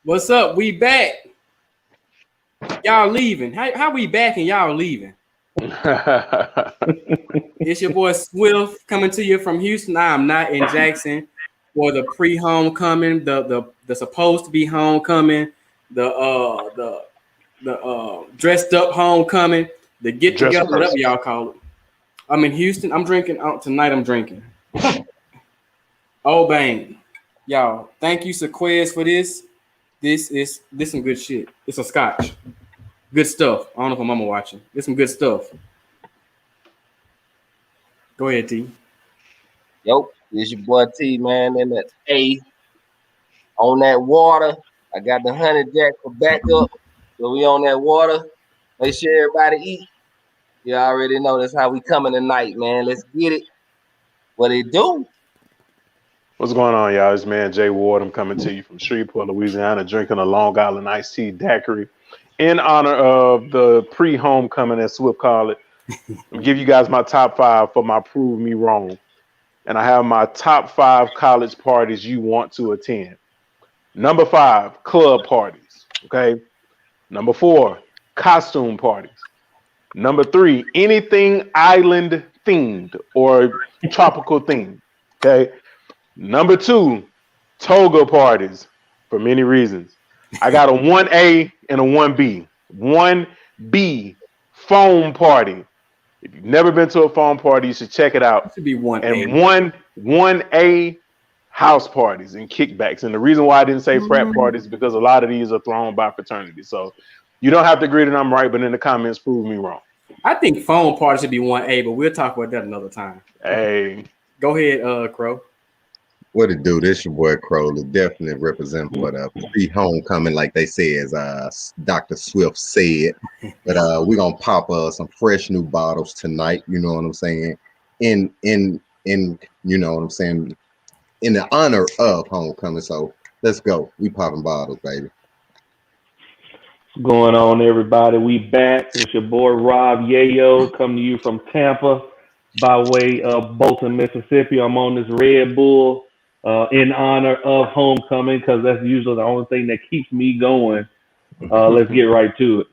What's up? We back. Y'all leaving. How we back and y'all leaving? It's your boy Swift coming to you from Houston. I'm not in Jackson for the pre-homecoming, the supposed to be homecoming, the dressed up homecoming, the get together, whatever y'all call it. I'm in Houston. I'm drinking tonight. I'm drinking. Oh bang, y'all! Thank you, Sequez, for this. This some good shit. It's a scotch. Good stuff. I don't know if my mama watching. It's some good stuff. Go ahead, T. Yo, it's your boy T, man, and that's A on that water. I got the 100 jack for backup. So we on that water. Make sure everybody eat. You already know that's how we coming tonight, man. Let's get it. What it do? What's going on, y'all? It's man Jay Ward. I'm coming to you from Shreveport, Louisiana, drinking a Long Island iced tea daiquiri in honor of the pre-homecoming, as Swift call it. I'll give you guys my top 5 for my Prove Me Wrong. And I have my top 5 college parties you want to attend. Number 5, club parties. Okay. Number 4, costume parties. Number 3, anything island themed or tropical themed. Okay. Number 2, toga parties for many reasons. I got a 1A and a 1B. 1B, foam party. If you've never been to a foam party, you should check it out. It should be 1A. And 1A, house parties and kickbacks. And the reason why I didn't say frat parties is because a lot of these are thrown by fraternity. So you don't have to agree that I'm right, but in the comments, prove me wrong. I think foam party should be 1A, but we'll talk about that another time. Hey. Go ahead, Crow. What it do? This your boy Crow. It definitely represent what pre-homecoming, like they say, as Dr. Swift said. But we're gonna pop some fresh new bottles tonight. You know what I'm saying? In you know what I'm saying? In the honor of homecoming. So let's go. We popping bottles, baby. What's going on, everybody? We back. It's your boy Rob Yayo coming to you from Tampa by way of Bolton, Mississippi. I'm on this Red Bull in honor of homecoming because that's usually the only thing that keeps me going. Let's get right to it.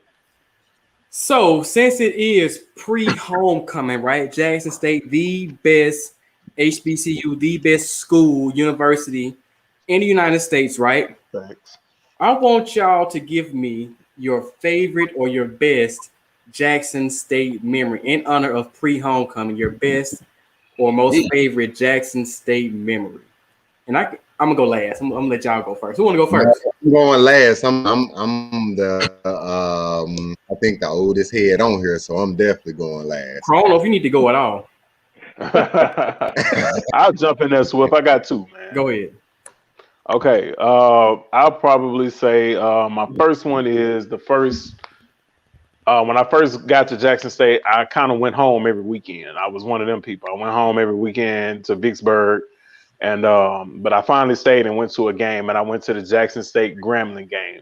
So, since it is pre-homecoming, right? Jackson State, the best HBCU, the best school, university in the United States, right? Thanks. I want y'all to give me your favorite or your best Jackson State memory in honor of pre-homecoming, your best or most favorite Jackson State memory. And I'm gonna go last. I'm gonna let y'all go first. Who wanna go first? I'm going last. I'm the I think the oldest head on here, so I'm definitely going last. I don't know if you need to go at all. I'll jump in there, Swift. I got 2, man. Go ahead. Okay. I'll probably say my first one is the first. When I first got to Jackson State, I kind of went home every weekend. I was one of them people. I went home every weekend to Vicksburg. And but I finally stayed and went to a game, and I went to the Jackson State Grambling game,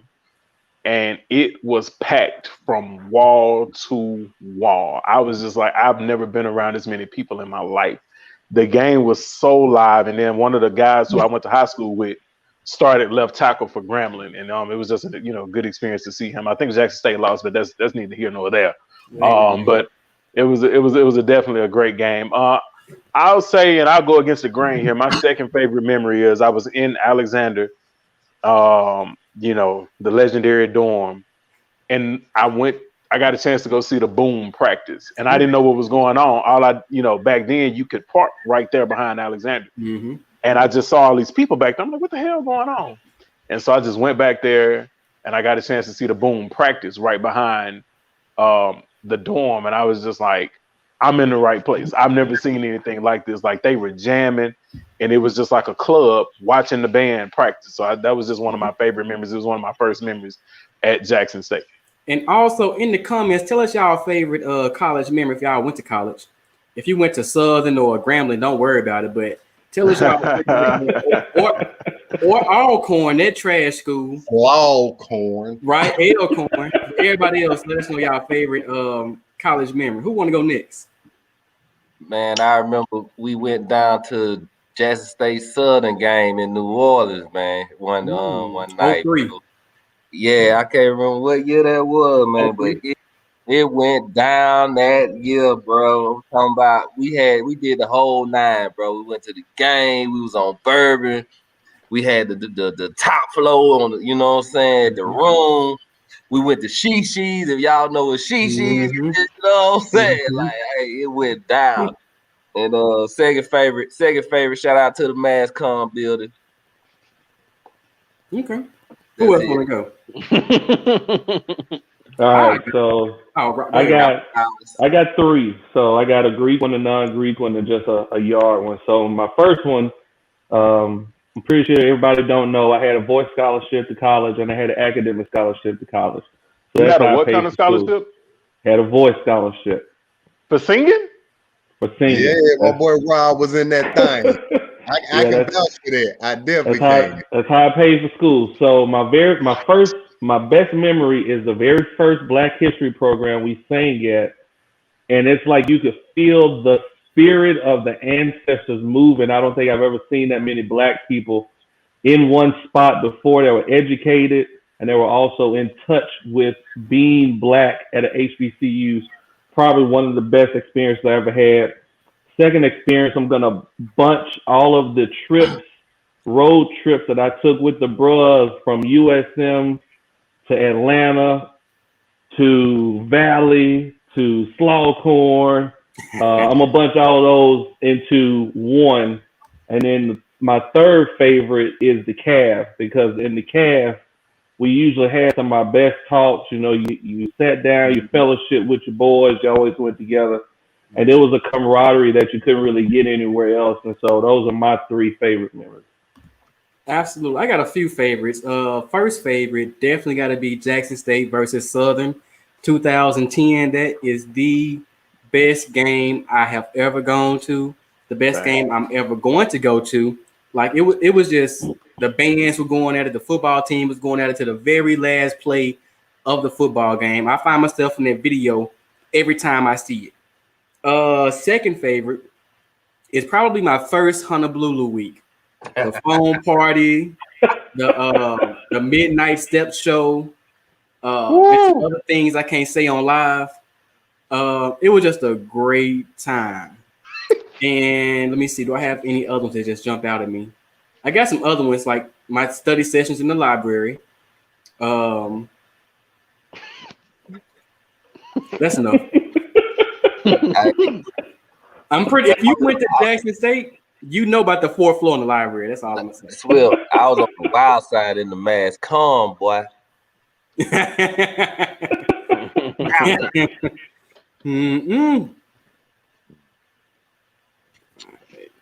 and it was packed from wall to wall. I was just like, I've never been around this many people in my life. The game was so live, and then one of the guys who I went to high school with started left tackle for Grambling, and it was just a good experience to see him. I think Jackson State lost, but that's neither here nor there. But it was definitely a great game. I'll say, and I'll go against the grain here. My second favorite memory is I was in Alexander, the legendary dorm, and I got a chance to go see the Boom practice, and I didn't know what was going on. Back then you could park right there behind Alexander, and I just saw all these people back there. I'm like, what the hell going on? And so I just went back there, and I got a chance to see the Boom practice right behind the dorm, and I was just like, I'm in the right place. I've never seen anything like this. Like, they were jamming, and it was just like a club watching the band practice. So that was just one of my favorite memories. It was one of my first memories at Jackson State. And also in the comments, tell us y'all favorite college memory if y'all went to college. If you went to Southern or Grambling, don't worry about it. But tell us y'all or Alcorn, that trash school. Alcorn, right? Alcorn. Everybody else, let us know y'all favorite college memory. Who want to go next? Man, I remember we went down to Jackson State Southern game in New Orleans, man. One night. Yeah, I can't remember what year that was, man, but it went down that year, bro. I'm talking about we did the whole 9, bro. We went to the game. We was on Bourbon. We had the top floor on the, you know what I'm saying, the room. We went to Shishi's. If y'all know what Shishi's, you know what I'm saying? Like, hey, it went down. And second favorite, shout out to the Mass Comm building. Okay. Who else want to go? All right, so I got 3. So I got a Greek one, a non-Greek one, and just a yard one. So my first one, I'm pretty sure everybody don't know. I had a voice scholarship to college, and I had an academic scholarship to college. So you had a what kind of scholarship? Had a voice scholarship. For singing? For singing. Yeah, my boy Rob was in that thing. I can vouch for that. I definitely can. That's how I paid for school. So my best memory is the very first Black History program we sang at, and it's like you could feel the spirit of the ancestors moving. I don't think I've ever seen that many Black people in one spot before. They were educated and they were also in touch with being Black at an HBCU. Probably one of the best experiences I ever had. Second experience, I'm gonna bunch all of the road trips that I took with the bros from USM to Atlanta to Valley to Slaughorn. I'm gonna bunch all of those into one, and then my third favorite is the CAF, because in the CAF we usually had some of our best talks. You know, you sat down, you fellowship with your boys, you always went together. And there was a camaraderie that you couldn't really get anywhere else. And so those are my 3 favorite memories. Absolutely. I got a few favorites. First favorite definitely got to be Jackson State versus Southern 2010. That is the best game I have ever gone to. The best game I'm ever going to go to. Like it was just the bands were going at it. The football team was going at it to the very last play of the football game. I find myself in that video every time I see it. Second favorite is probably my first Honolulu week. The phone party, the midnight step show, and other things I can't say on live. It was just a great time. And let me see, do I have any other ones that just jump out at me? I got some other ones like my study sessions in the library. That's enough. I'm pretty. If you went to Jackson State, you know about the 4th floor in the library. That's all I'm gonna say. Well, I was on the wild side in the Mass Comm, boy.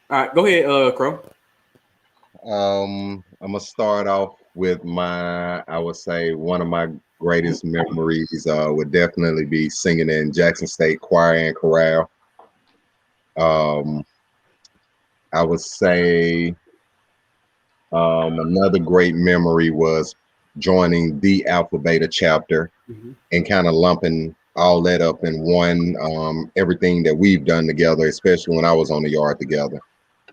All right, go ahead, Crow. I'm gonna start off with I would say one of my greatest memories would definitely be singing in Jackson State Choir and Chorale. I would say another great memory was joining the Alpha Beta chapter and kind of lumping all that up in one, everything that we've done together, especially when I was on the yard together.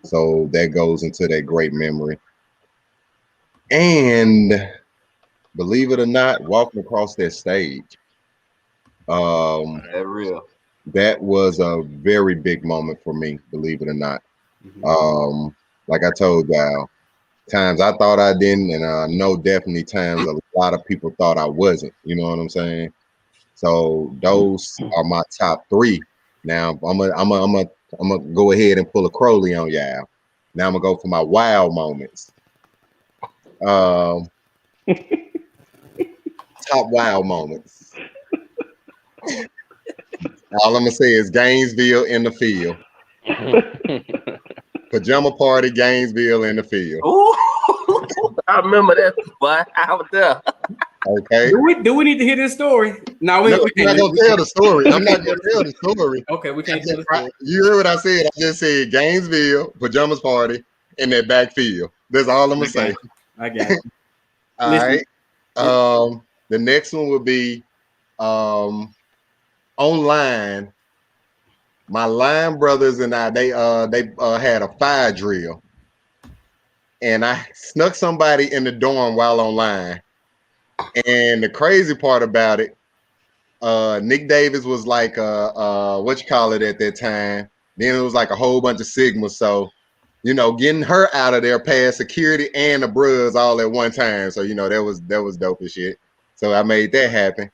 So that goes into that great memory. And believe it or not, walking across that stage, that was a very big moment for me, believe it or not. Like I told y'all, times I thought I didn't, and I know definitely times a lot of people thought I wasn't. You know what I'm saying? So those are my top 3. Now I'm gonna go ahead and pull a Crowley on y'all. Now I'm gonna go for my wild moments. Top wild moments. All I'm gonna say is Gainesville in the field. Pajama party, Gainesville in the field. Ooh, I remember that, boy. I was there. Okay. Do we need to hear this story? No, we're not gonna tell the story. I'm not gonna tell the story. Okay, we can't tell the story. You heard what I said? I just said Gainesville, pajamas party, in that backfield. That's all I'm gonna say. I got it. All right. The next one would be online. My line brothers and I, they had a fire drill, and I snuck somebody in the dorm while online, And the crazy part about it, Nick Davis was like what you call it at that time. Then it was like a whole bunch of Sigma. So, you know, getting her out of there past security and the bruhs all at one time. So, you know, that was dope as shit. So I made that happen.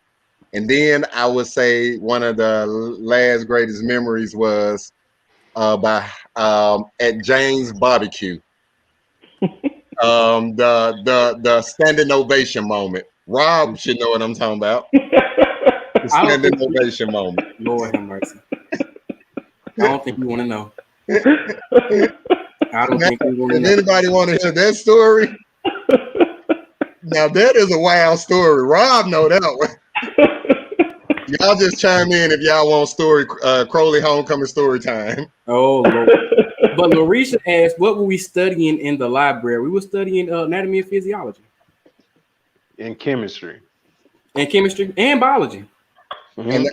And then I would say one of the last greatest memories was by at James Barbecue. The standing ovation moment. Rob should know what I'm talking about. The standing ovation moment. Lord have mercy. I don't think you want to know. I don't think you want to know. If anybody want to hear that story, now that is a wild story. Rob know that one. Y'all just chime in if y'all want story Crowley homecoming story time. Oh Lord. But Larisha asked, what were we studying in the library? We were studying anatomy and physiology. In chemistry. And chemistry and biology. Mm-hmm.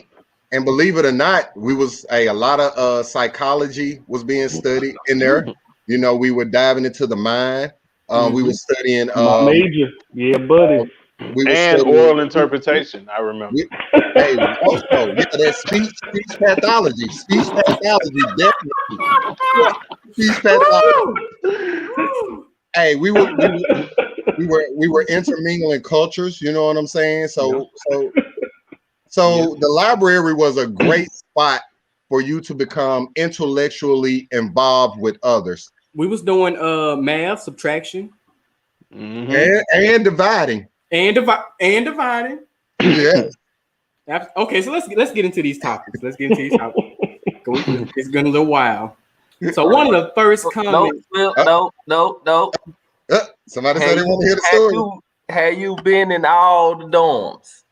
And believe it or not, we was a lot of psychology was being studied in there. You know, we were diving into the mind. We were studying major, yeah, buddy. We were and studying oral interpretation. I remember. Hey, also, yeah, that speech pathology, definitely. Speech pathology. Hey, we were intermingling cultures. You know what I'm saying? So the library was a great spot for you to become intellectually involved with others. We was doing math, subtraction, and dividing. And dividing. Yeah. Okay, so let's get into these topics. It's been a little while. So one of the first comments. No. Somebody said they want to hear the story. Have you been in all the dorms?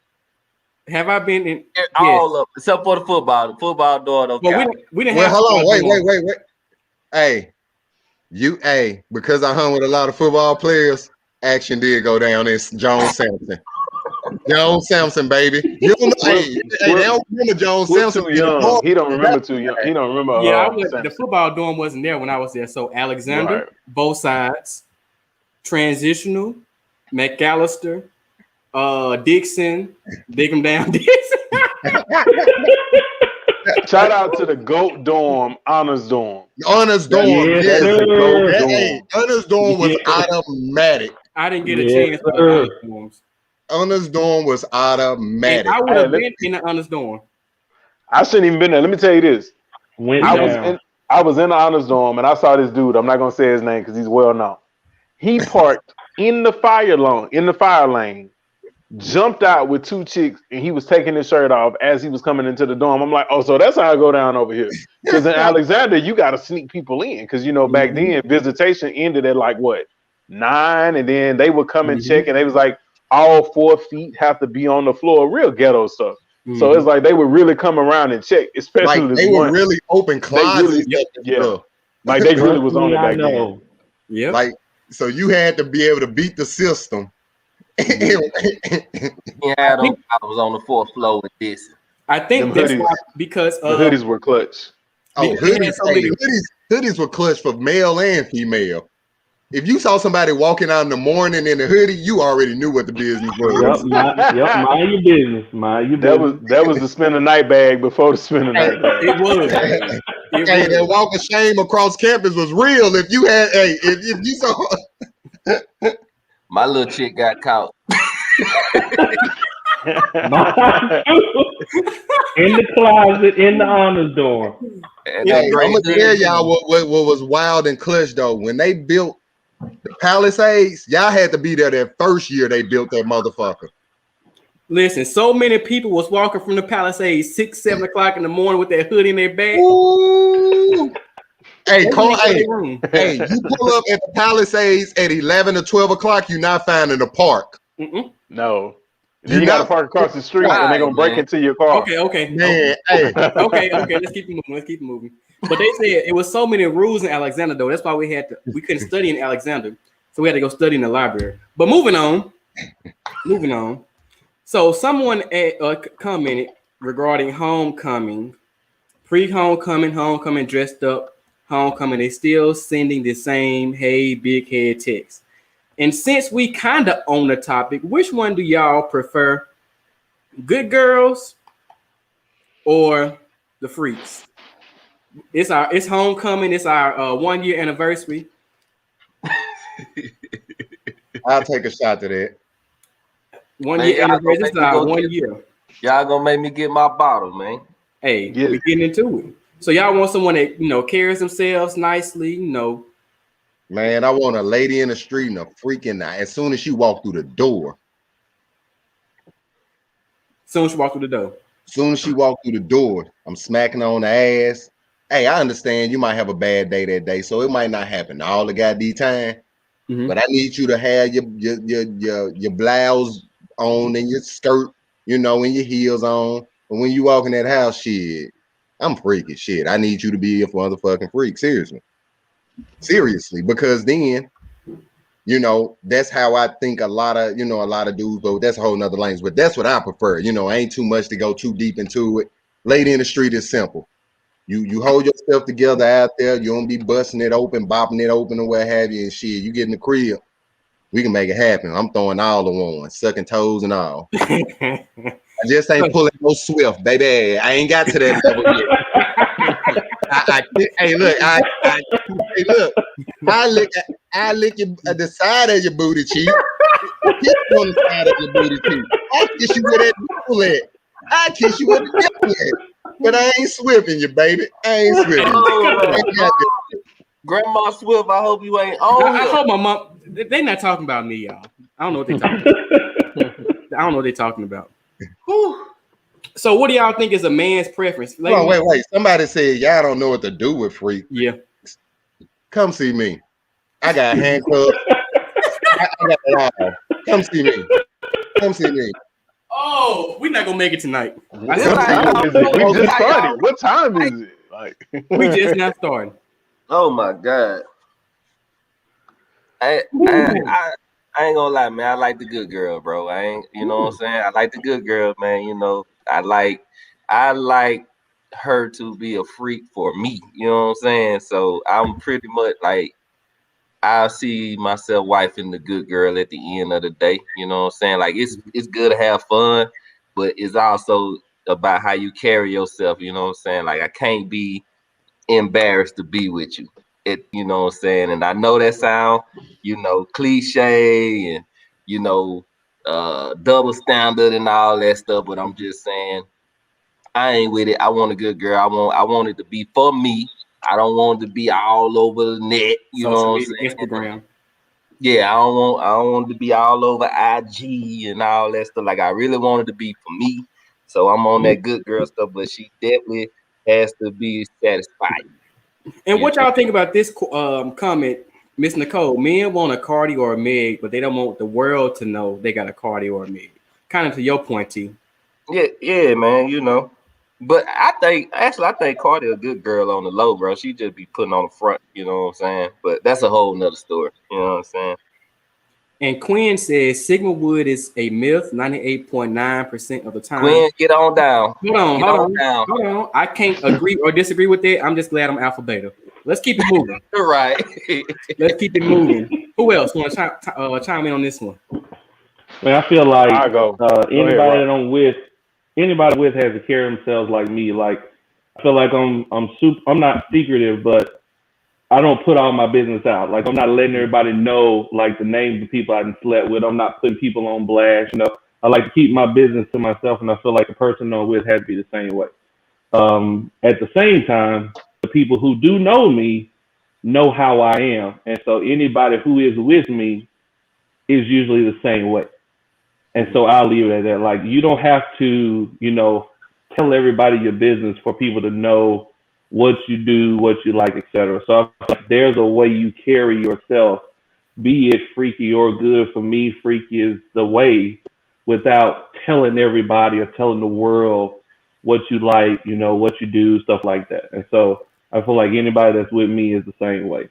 Have I been in all of except for the football? The football door don't count. We didn't well, have. Hold on, wait. Hey, because I hung with a lot of football players. Action did go down. It's Jones Sampson. Jones Sampson, baby. You don't know, they don't remember Jones Sampson. Too young. He don't remember too young. He don't remember. Yeah, the football dorm wasn't there when I was there. So Alexander, both sides, Transitional, McAllister, Dixon, dig them down, Dixon. Shout out to the GOAT dorm, Honors dorm. Honors dorm. Yes, Honors dorm was automatic. I didn't get a chance to the dorms. Honors dorm was automatic. And I would have been in the Honors dorm. I shouldn't even been there. Let me tell you this. I was in the Honors dorm and I saw this dude. I'm not gonna say his name because he's well known. He parked in the fire lane, jumped out with two chicks, and he was taking his shirt off as he was coming into the dorm. I'm like, oh, so that's how I go down over here. Because in Alexander, you got to sneak people in. Because, you know, back then, visitation ended at like, 9? And then they would come and check, and they was like, all 4 feet have to be on the floor. Real ghetto stuff. So it's like they would really come around and check, especially like they were really open closets. Like they really was on it back then. Yeah. Like, so you had to be able to beat the system. I was on the 4th floor with this. I think that's why, because the hoodies were clutch. Oh, hoodies were clutch for male and female. If you saw somebody walking out in the morning in a hoodie, you already knew what the business was. Mind your business. That was the spend the night bag before the spend the night bag. It was. That walk of shame across campus was real. If you had, if you saw, my little chick got caught. In the closet, in the Honors dorm. I'm gonna tell y'all what was wild and clutch though. When they built the Palisades, y'all had to be there that first year they built that motherfucker. Listen, so many people was walking from the Palisades 6, 7 o'clock in the morning with their hoodie in their bag. Ooh. Hey, you pull up at the Palisades at 11 or 12 o'clock, you're not finding a park. No. You got to park across the street and they're going to break into your car. Okay. Man, okay. Let's keep it moving. But they said it was so many rules in Alexander, though. That's why we couldn't study in Alexander. So we had to go study in the library. But moving on. So someone commented regarding homecoming, pre-homecoming, homecoming dressed up, homecoming. They still sending the same "Hey, big head" text. And since we kind of own the topic, which one do y'all prefer? Good girls or the freaks? It's homecoming. It's our 1 year anniversary. I'll take a shot to that. 1 Man, year y'all anniversary. gonna It's make me our go 1 get- year. Y'all gonna make me get my bottle, man. Hey, Yeah. we getting into it. So y'all want someone that carries themselves nicely, Man, I want a lady in the street and a freaking as soon as she walked through the door. soon as you walk through the door. Soon as she walked through the door, I'm smacking her on the ass. Hey, I understand you might have a bad day that day, so it might not happen all the goddamn time. Mhm. But I need you to have your blouse on and your skirt, and your heels on. But when you walk in that house, shit, I'm freaking shit. I need you to be a motherfucking freak. Seriously, because then, that's how I think a lot of dudes, but that's a whole nother language. But that's what I prefer. Ain't too much to go too deep into it. Lady in the street is simple. You hold yourself together out there. You don't be busting it open, bopping it open, or what have you, and shit. You get in the crib, we can make it happen. I'm throwing all the ones, sucking toes and all. I just ain't pulling no Swift, baby. I ain't got to that level yet. Hey, look, I lick the side of your booty cheek. Kiss on the side of your booty cheek. I kiss you with that nipple at. I kiss you with the nipple at. But I ain't swipping you, baby. I ain't swipping you. Grandma Swift, I hope you ain't on. I hope my mom. They're not talking about me, y'all. I don't know what they're talking about. I don't know what they're talking about. Whew. So, what do y'all think is a man's preference? Oh, wait. Somebody said y'all don't know what to do with freak. Yeah. Come see me. I got handcuffs. I got it all. Come see me. Come see me. Oh, we're not gonna make it tonight. What time is it? We just started. What time is it? Like We just not starting. Oh my god. I ain't gonna lie, man. I like the good girl, bro. I ain't, you know what I'm saying? I like the good girl, man. I like her to be a freak for me. You know what I'm saying? So I'm pretty much like I see myself wifing the good girl at the end of the day. You know what I'm saying? Like it's good to have fun, but it's also about how you carry yourself. You know what I'm saying? Like I can't be embarrassed to be with you. You know what I'm saying? And I know that sound, cliche and double standard and all that stuff, but I'm just saying I ain't with it. I want a good girl. I want it to be for me. I don't want it to be all over the net. You know what I'm saying? Instagram. Yeah, I don't want it to be all over IG and all that stuff. Like I really want it to be for me. So I'm on that good girl stuff, but she definitely has to be satisfied. And what y'all think about this comment, Miss Nicole? Men want a Cardi or a Meg, but they don't want the world to know they got a Cardi or a Meg. Kind of to your point, T. Yeah, man. But I think Cardi a good girl on the low, bro. She just be putting on the front, you know what I'm saying? But that's a whole nother story, you know what I'm saying? And Quinn says Sigma Wood is a myth 98.9% of the time. Quinn, get on down. Hold on. I can't agree or disagree with that. I'm just glad I'm alpha beta. Let's keep it moving. Right. Let's keep it moving. Who else want to chime in on this one? Man, I feel like I go. anybody ahead, that I'm with, anybody with has to carry themselves like me. Like I feel like I'm not secretive, but I don't put all my business out. Like I'm not letting everybody know like the names of people I done slept with. I'm not putting people on blast. I like to keep my business to myself, and I feel like the person I'm with has to be the same way. At the same time, the people who do know me know how I am, and so anybody who is with me is usually the same way. And so I'll leave it at that. Like you don't have to, tell everybody your business for people to know what you do, what you like, etc. So there's a way you carry yourself, be it freaky or good. For me, freaky is the way, without telling everybody or telling the world what you like, what you do, stuff like that. And so I feel like anybody that's with me is the same way.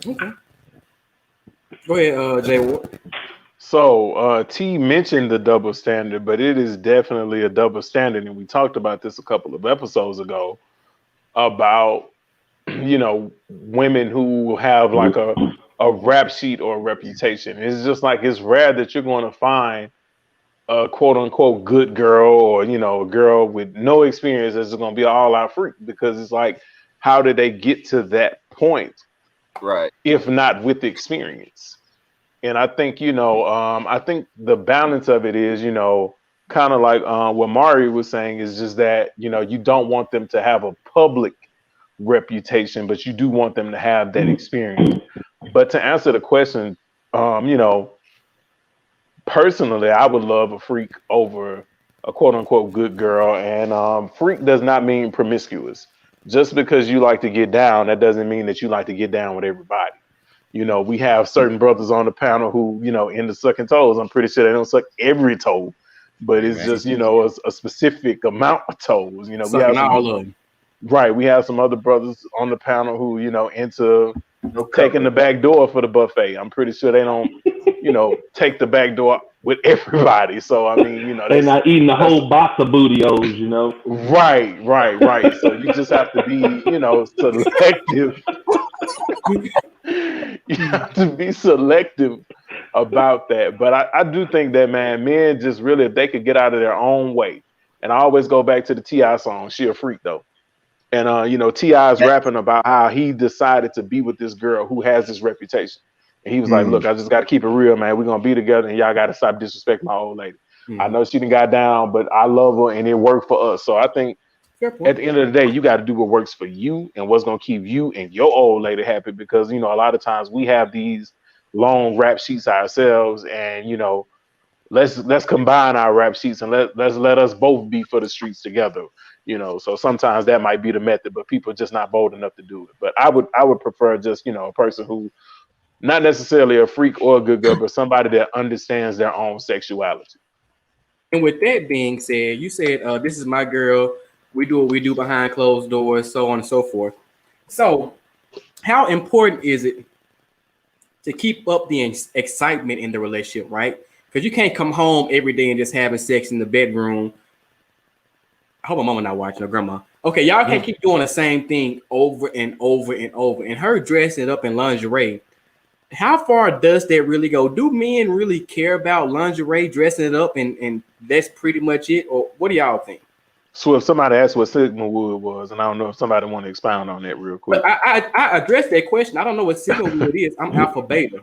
Okay. Go ahead, Jay. So T mentioned the double standard, but it is definitely a double standard, and we talked about this a couple of episodes ago about women who have like a a rap sheet or a reputation. It's just like it's rare that you're going to find a quote unquote good girl or a girl with no experience that's going to be an all out freak, because it's like, how did they get to that point? Right. If not with experience. And I think, I think the balance of it is, kind of like what Mari was saying, is just that, you don't want them to have a public reputation, but you do want them to have that experience. But to answer the question, personally, I would love a freak over a quote unquote good girl. And freak does not mean promiscuous. Just because you like to get down, that doesn't mean that you like to get down with everybody. We have certain brothers on the panel who, into sucking toes. I'm pretty sure they don't suck every toe, but it's just, a specific amount of toes. We have all of them. Right. We have some other brothers on the panel who, into taking the back door for the buffet. I'm pretty sure they don't, take the back door with everybody. So, I mean, they're not eating the whole box of bootios, Right. So you just have to be, selective. You have to be selective about that. But I do think that, man, men just really, if they could get out of their own way. And I always go back to the T.I. song, She a Freak, though. And, T.I. is rapping about how he decided to be with this girl who has this reputation. And he was like, look, I just got to keep it real, man. We're going to be together, and y'all got to stop disrespecting my old lady. I know she done got down, but I love her, and it worked for us. So I think at the end of the day, you got to do what works for you and what's going to keep you and your old lady happy, because, a lot of times we have these long rap sheets ourselves, and, let's combine our rap sheets and let us both be for the streets together, So sometimes that might be the method, but people are just not bold enough to do it. But I would prefer just, a person who, not necessarily a freak or a good girl, but somebody that understands their own sexuality. And with that being said, you said, this is my girl. We do what we do behind closed doors, so on and so forth. So how important is it to keep up the excitement in the relationship, right? Because you can't come home every day and just having sex in the bedroom. I hope my mama not watching, or grandma. Okay, y'all can't keep doing the same thing over and over and over. And her dressing it up in lingerie. How far does that really go? Do men really care about lingerie, dressing it up, and that's pretty much it? Or what do y'all think? So if somebody asked what Sigma Wood was, and I don't know if somebody want to expound on that real quick. But I addressed that question. I don't know what Sigma Wood is. I'm alpha beta.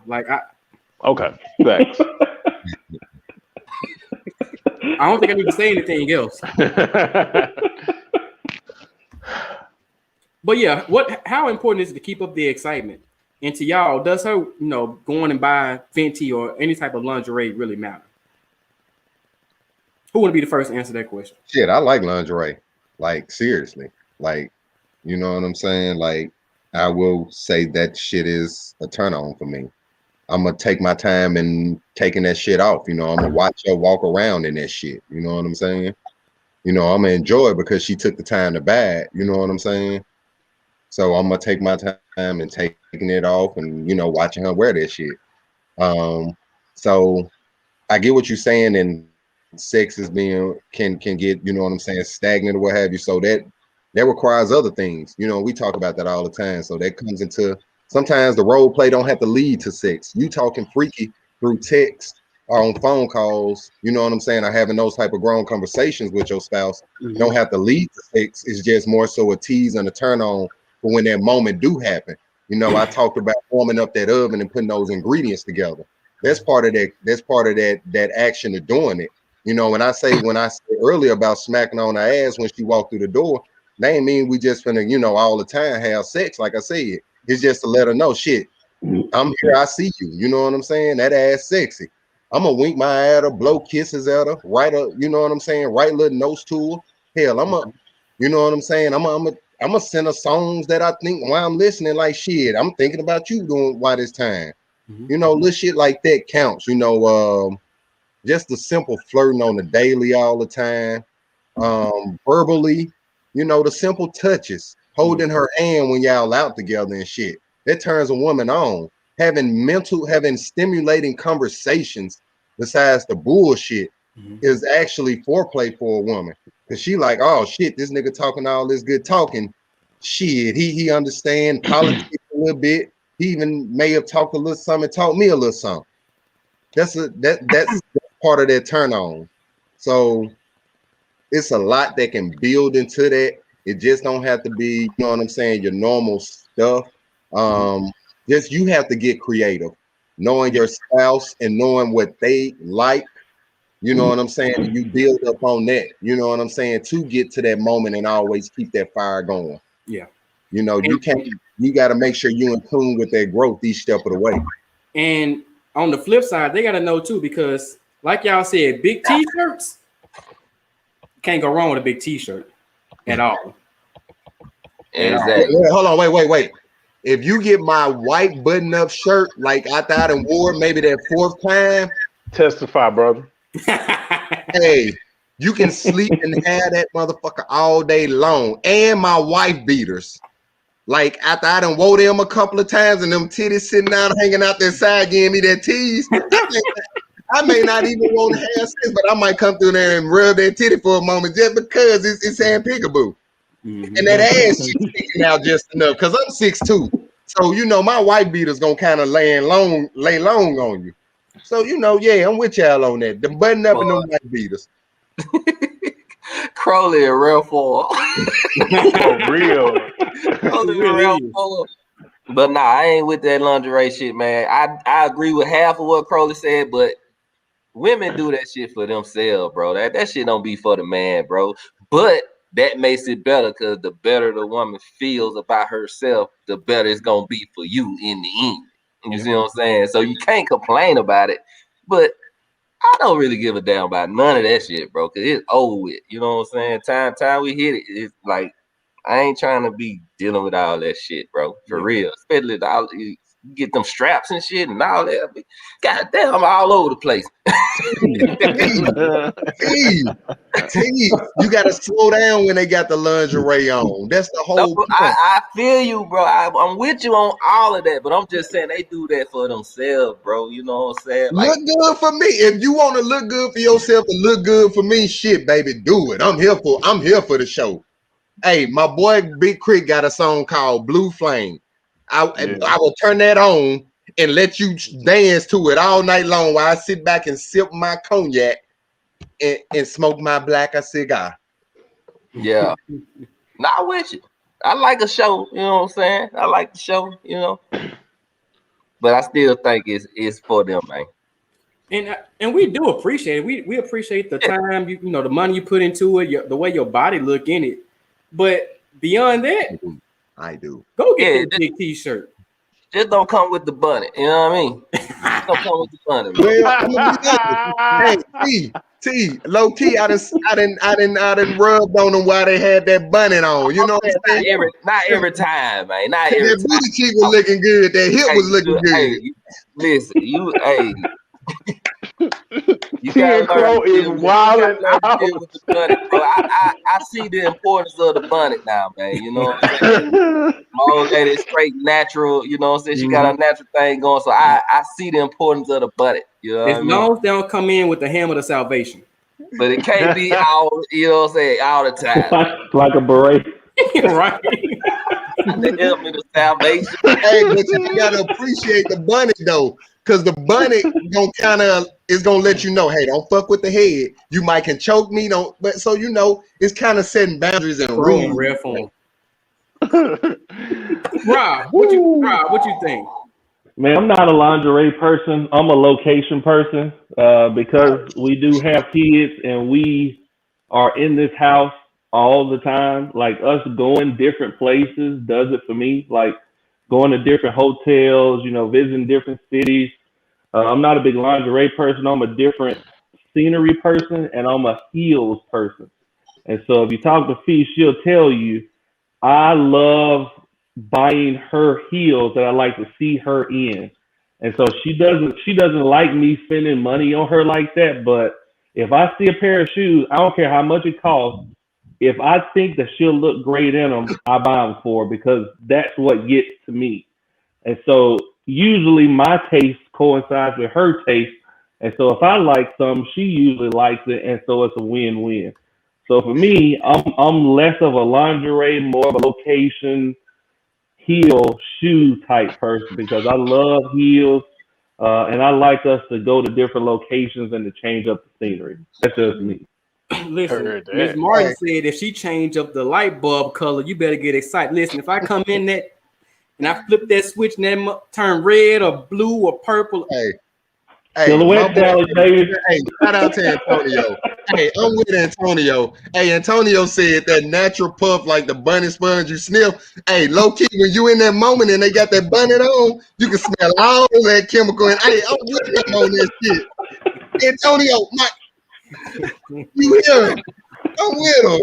Okay, thanks. I don't think I need to say anything else. But yeah, how important is it to keep up the excitement? And to y'all, does her, going and buying Fenty or any type of lingerie really matter? Who would be the first to answer that question? Shit, I like lingerie. Like, seriously. Like, you know what I'm saying? Like, I will say that shit is a turn on for me. I'm going to take my time in taking that shit off. I'm going to watch her walk around in that shit. You know what I'm saying? I'm going to enjoy it because she took the time to buy it. You know what I'm saying? So I'm going to take my time and taking it off and, watching her wear that shit. So I get what you're saying, and sex is can get, stagnant or what have you. So that requires other things. We talk about that all the time. So that comes into, sometimes the role play don't have to lead to sex. You talking freaky through text or on phone calls, you know what I'm saying, or having those type of grown conversations with your spouse, don't have to lead to sex. It's just more so a tease and a turn on for when that moment do happen. I talked about warming up that oven and putting those ingredients together. That's part of that. That's part of that action of doing it. When I said earlier about smacking on her ass when she walked through the door, that ain't mean we just finna, all the time have sex. Like I said, it's just to let her know, shit, I'm here, I see you. You know what I'm saying? That ass sexy. I'm gonna wink my eye at her, blow kisses at her, write a, you know what I'm saying, write little notes to her. Hell, you know what I'm saying? I'm gonna send her songs that I think while I'm listening, like, shit, I'm thinking about you doing why this time. Little shit like that counts. Just the simple flirting on the daily all the time. Verbally, the simple touches, holding her hand when y'all out together and shit. That turns a woman on. Having stimulating conversations besides the bullshit is actually foreplay for a woman. Cause she like, oh shit, this nigga talking all this good talking. Shit, he understand politics a little bit. He even may have talked a little something, taught me a little something. That's part of that turn on. So it's a lot that can build into that. It just don't have to be, you know what I'm saying, your normal stuff. Just you have to get creative, knowing your spouse and knowing what they like. You know what I'm saying? And you build up on that, you know what I'm saying, to get to that moment and always keep that fire going. Yeah. You know, you got to make sure you in tune with that growth each step of the way. And on the flip side, they got to know too, because like y'all said, big t-shirts, can't go wrong with a big t-shirt at all. Exactly. Hold on, wait. If you get my white button-up shirt, like I thought and wore maybe that 4th time, testify, brother. Hey, you can sleep and have that motherfucker all day long. And my wife beaters. Like after I done wore them a couple of times and them titties sitting down hanging out their side giving me that tease, I may not even want to have sex, but I might come through there and rub that titty for a moment just because it's saying peekaboo. And that ass sticking out just enough because I'm 6'2". So you know my wife beater's gonna kind of lay long on you. So you know, yeah, I'm with y'all on that. The button up and them white beaters. Crowley a real fool. Real. Crowley a real fool. But nah, I ain't with that lingerie shit, man. I agree with half of what Crowley said, but women do that shit for themselves, bro. That shit don't be for the man, bro. But that makes it better because the better the woman feels about herself, the better it's gonna be for you in the end. You see what I'm saying? So you can't complain about it, but I don't really give a damn about none of that shit, bro, because it's over with. You know what I'm saying? Time we hit it, it's like I ain't trying to be dealing with all that shit, bro. For real. Especially you get them straps and shit and all that. God damn, I'm all over the place. You gotta slow down when they got the lingerie on. That's the whole point. I feel you, bro. I'm with you on all of that, but I'm just saying they do that for themselves, bro. You know what I'm saying? Like, look good for me. If you want to look good for yourself and look good for me, shit, baby, do it. I'm here for the show. Hey, my boy Big Crit got a song called Blue Flame. I will turn that on and let you dance to it all night long while I sit back and sip my cognac and smoke my blacker cigar. Yeah. Not with you. I like a show, you know what I'm saying? I like the show, you know. But I still think it's for them, man. And we do appreciate it. We appreciate the time, you know, the money you put into it, the way your body look in it. But beyond that, I do. Go get that big t-shirt. Just don't come with the bunny. You know what I mean? Don't come with the bunny. Well, I'm gonna be honest. Hey, low key, I done rubbed on them while they had that bunny on. You know what I'm saying? Not every time, man. Not every time. That booty cheek was looking good. That hip was looking good. Hey, listen, you gotta learn to deal with the bunny, bro. I see the importance of the bunny now, man. You know what I'm saying? My old lady is straight natural, you know what I'm saying? She got a natural thing going. So I see the importance of the bunny. You know as long as they don't come in with the hammer of salvation. But it can't be all, you know what I'm saying, all the time. like a beret. Right. The helmet of salvation. Hey, but you gotta appreciate the bunny though. Because the bunny is gonna let you know, hey, don't fuck with the head. You might can choke me, but so you know, it's kind of setting boundaries and rules. In rare form. Rob, what you think? Man, I'm not a lingerie person. I'm a location person because we do have kids and we are in this house all the time. Like us going different places does it for me. Like going to different hotels, you know, visiting different cities. I'm not a big lingerie person. I'm a different scenery person, and I'm a heels person. And so if you talk to Fee, she'll tell you, I love buying her heels that I like to see her in. And so she doesn't like me spending money on her like that. But if I see a pair of shoes, I don't care how much it costs. If I think that she'll look great in them, I buy them for her because that's what gets to me. And so usually my taste coincides with her taste. And so if I like something, she usually likes it. And so it's a win-win. So for me, I'm less of a lingerie, more of a location heel shoe type person because I love heels, and I like us to go to different locations and to change up the scenery. That's just me. Listen, Heard that. Miss Martin said if she change up the light bulb color, you better get excited. Listen, if I come in that and I flip that switch and that turn red or blue or purple, Hey, Silhouette my boy- salad, baby. Hey, shout out to Antonio. Hey, I'm with Antonio. Hey, Antonio said that natural puff like the bunny sponge you sniff. Hey, low key, when you in that moment and they got that bunny on, you can smell all that chemical. And hey, I'm with them on that shit. Antonio, you hear him? I'm with him.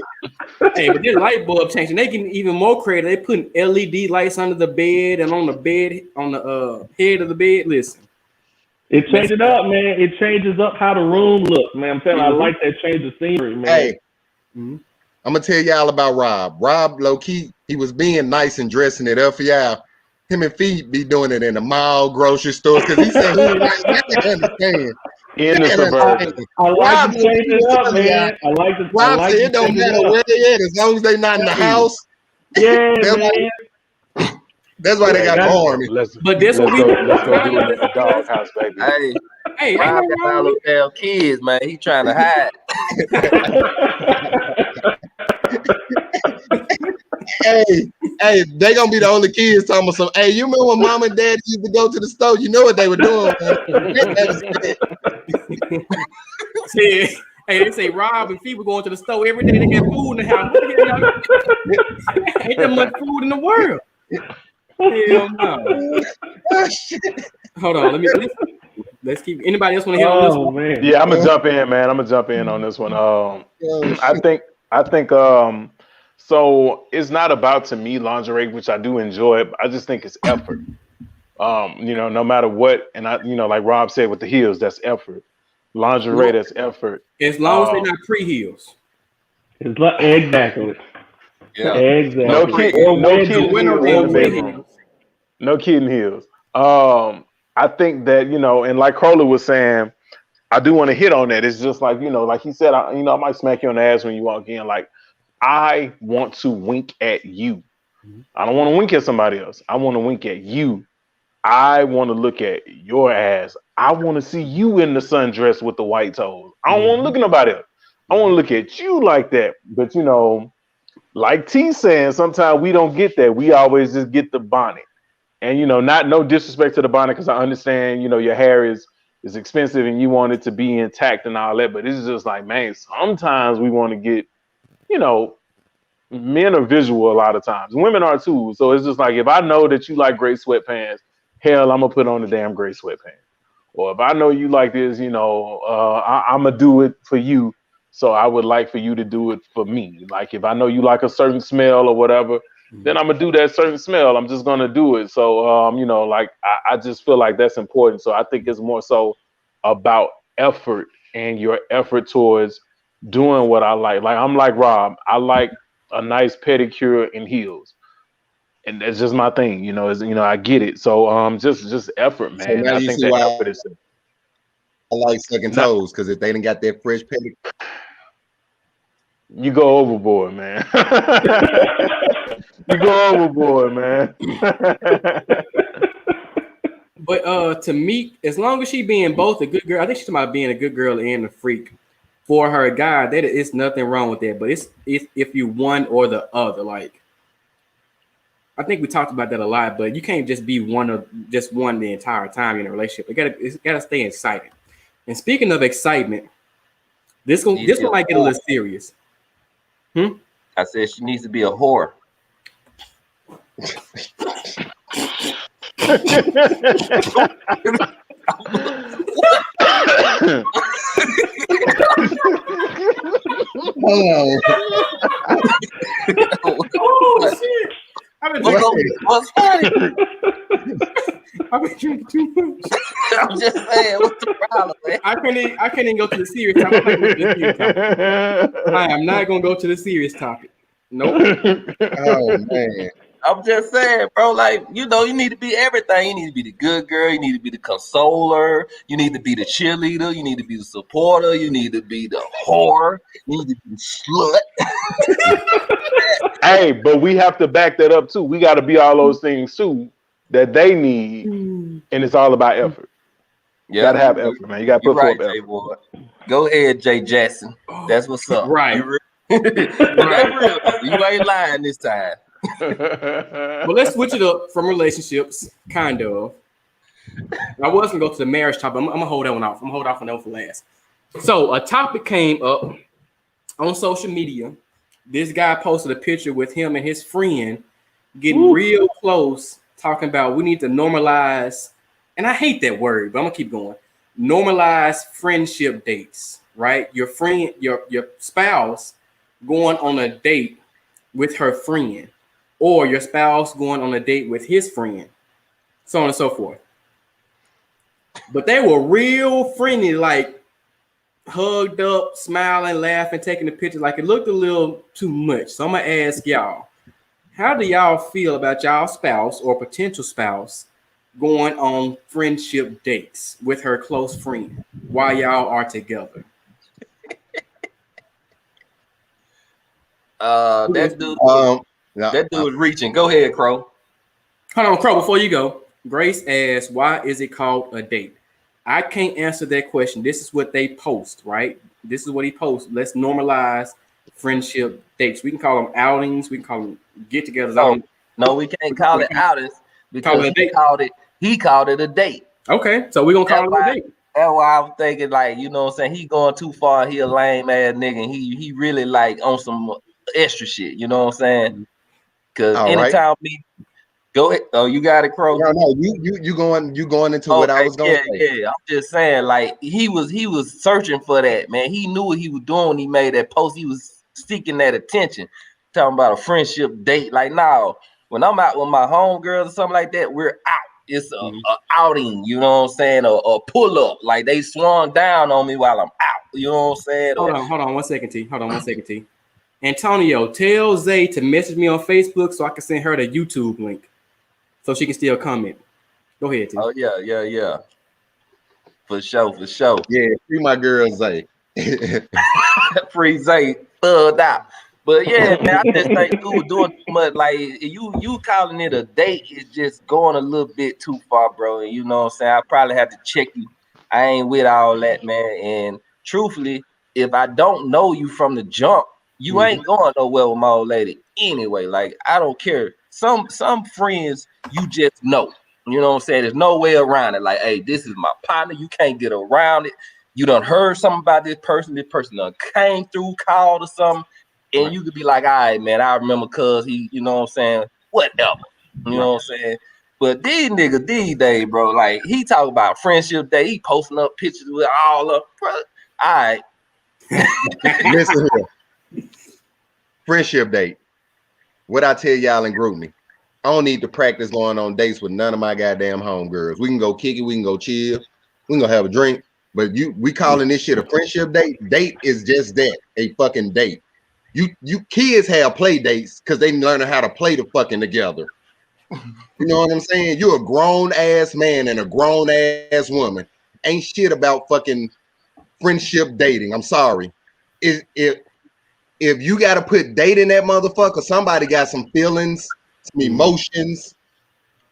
hey, but their light bulb changing. They getting even more creative. They putting LED lights under the bed and on the bed, on the head of the bed. Listen. It changes up, man. It changes up how the room looks, man. I'm telling you, I like that change of scenery, man. Hey, I'm gonna tell y'all about Rob. Rob, low key, he was being nice and dressing it up for y'all. Him and Feet be doing it in the mall, grocery stores, because he said he didn't understand. In the suburbs. I like to change it up, man. I like to. Rob said it don't matter where they at, as long as they not in the house. Yeah, That's man. That's why they got the army. But this what we let's go do it at the doghouse, baby. Hey, Hey, Rob ain't no got all wrong those with damn kids, man. He trying to hide. Hey, they gonna be the only kids talking about some. Hey, you remember when mom and dad used to go to the store? You know what they were doing. See, hey, they say Rob and Fee were going to the store every day. They got food in the house. What the hell y'all? Ain't that much food in the world. Hell no. Hold on, let's keep. Anybody else want to hear on this one? Man. Yeah, I'm gonna jump in, man. I'm gonna jump in on this one. I think so it's not about, to me, lingerie, which I do enjoy, but I just think it's effort. No matter what, and like Rob said with the heels, that's effort. Lingerie, that's effort. As long as they're not pre-heels. It's like exactly. Yeah. Exactly. No kidding heels in the bedroom. No kidding heels. I think that, and like Crowley was saying, I do want to hit on that. It's just like, like he said, I might smack you on the ass when you walk in. Like, I want to wink at you. I don't want to wink at somebody else. I want to wink at you. I want to look at your ass. I want to see you in the sundress with the white toes. I don't want to look at nobody else. I want to look at you like that. But, like T saying, sometimes we don't get that. We always just get the bonnet. And, no disrespect to the bonnet, because I understand, your hair is expensive and you want it to be intact and all that. But it's just like, man, sometimes we want to get, men are visual a lot of times. Women are too. So it's just like, if I know that you like gray sweatpants, hell, I'm going to put on the damn gray sweatpants. Or if I know you like this, I'm going to do it for you. So I would like for you to do it for me. Like, if I know you like a certain smell or whatever, then I'm going to do that certain smell. I'm just going to do it. So, I just feel like that's important. So I think it's more so about effort and your effort towards doing what I like. Like, I'm like Rob. I like a nice pedicure and heels. And that's just my thing, I get it. So just effort, man. So now I you think see that why effort is I like sucking toes, because if they didn't got that fresh pedicure. You go overboard, man. You go overboard, man. But to me, as long as she being both a good girl, I think she's about being a good girl and a freak for her guy. That is nothing wrong with that. But it's if you one or the other. Like, I think we talked about that a lot. But you can't just be one the entire time in a relationship. It's gotta stay exciting. And speaking of excitement, this one might get a little serious. I said she needs to be a whore. Oh shit! What's funny? I've been drinking too much. I'm just saying, what's the problem, man? I can't even go to the serious topic. I am not gonna go to the serious topic. Nope. Oh man. I'm just saying, bro, like, you need to be everything. You need to be the good girl. You need to be the consoler. You need to be the cheerleader. You need to be the supporter. You need to be the whore. You need to be the slut. Hey, but we have to back that up too. We got to be all those things too that they need, and it's all about effort. You gotta have effort, man. You gotta put forth effort. Boy. Go ahead, Jay Jackson. That's what's up. Right. Right. You ain't lying this time. Well, let's switch it up from relationships, kind of. I was gonna go to the marriage topic. I'm gonna hold that one off. I'm gonna hold off on that one for last. So a topic came up on social media. This guy posted a picture with him and his friend getting real close, talking about we need to normalize, and I hate that word, but I'm gonna keep going. Normalize friendship dates, right? Your friend, your spouse going on a date with her friend, or your spouse going on a date with his friend, so on and so forth. But they were real friendly, like hugged up, smiling, laughing, taking the picture. Like it looked a little too much. So I'm gonna ask y'all, how do y'all feel about y'all spouse or potential spouse going on friendship dates with her close friend while y'all are together? That dude was reaching. Go ahead, Crow. Hold on, Crow, before you go. Grace asked, why is it called a date? I can't answer that question. This is what they post, right? This is what he posts. Let's normalize friendship dates. We can call them outings. We can call them get-togethers. No, we can't call it outings because he called it a date. Okay, so we're going to call it a date. That's why I'm thinking, like, you know what I'm saying? He going too far. He a lame ass nigga. And he really like on some extra shit. You know what I'm saying? Because anytime me. Go ahead. Oh, you got it, Crow. No, you going into what I was going to say. Yeah. I'm just saying, like he was searching for that, man. He knew what he was doing when he made that post. He was seeking that attention, talking about a friendship date. Like now, when I'm out with my homegirls or something like that, we're out. It's a outing, you know what I'm saying? A pull up. Like they swung down on me while I'm out. You know what I'm saying? Hold on 1 second, T. Antonio, tell Zay to message me on Facebook so I can send her the YouTube link, so she can still comment. Go ahead, T. Oh yeah. For sure. Yeah, free my girl Zay. Free Zay, thugged out. But yeah, man, I just think dude doing too much. Like you calling it a date is just going a little bit too far, bro. And you know what I'm saying? I probably have to check you. I ain't with all that, man. And truthfully, if I don't know you from the jump, you ain't going nowhere with my old lady anyway. Like I don't care. Some friends you just know. You know what I'm saying? There's no way around it. Like, hey, this is my partner. You can't get around it. You done heard something about this person. This person done came through, called or something. And you could be like, all right, man, I remember cuz he, you know what I'm saying? Whatever. You know what I'm saying? But these niggas these days, bro, like he talk about friendship day. He posting up pictures with all of, bro. All right. Listen here. Friendship date. What I tell y'all in GroupMe, I don't need to practice going on dates with none of my goddamn homegirls. We can go kick it, we can go chill, we can go have a drink. But we calling this shit a friendship date. Date is just that, a fucking date. You kids have play dates because they learning how to play the fucking together. You know what I'm saying? You're a grown ass man and a grown ass woman. Ain't shit about fucking friendship dating. I'm sorry. If you got to put date in that motherfucker, somebody got some feelings, some emotions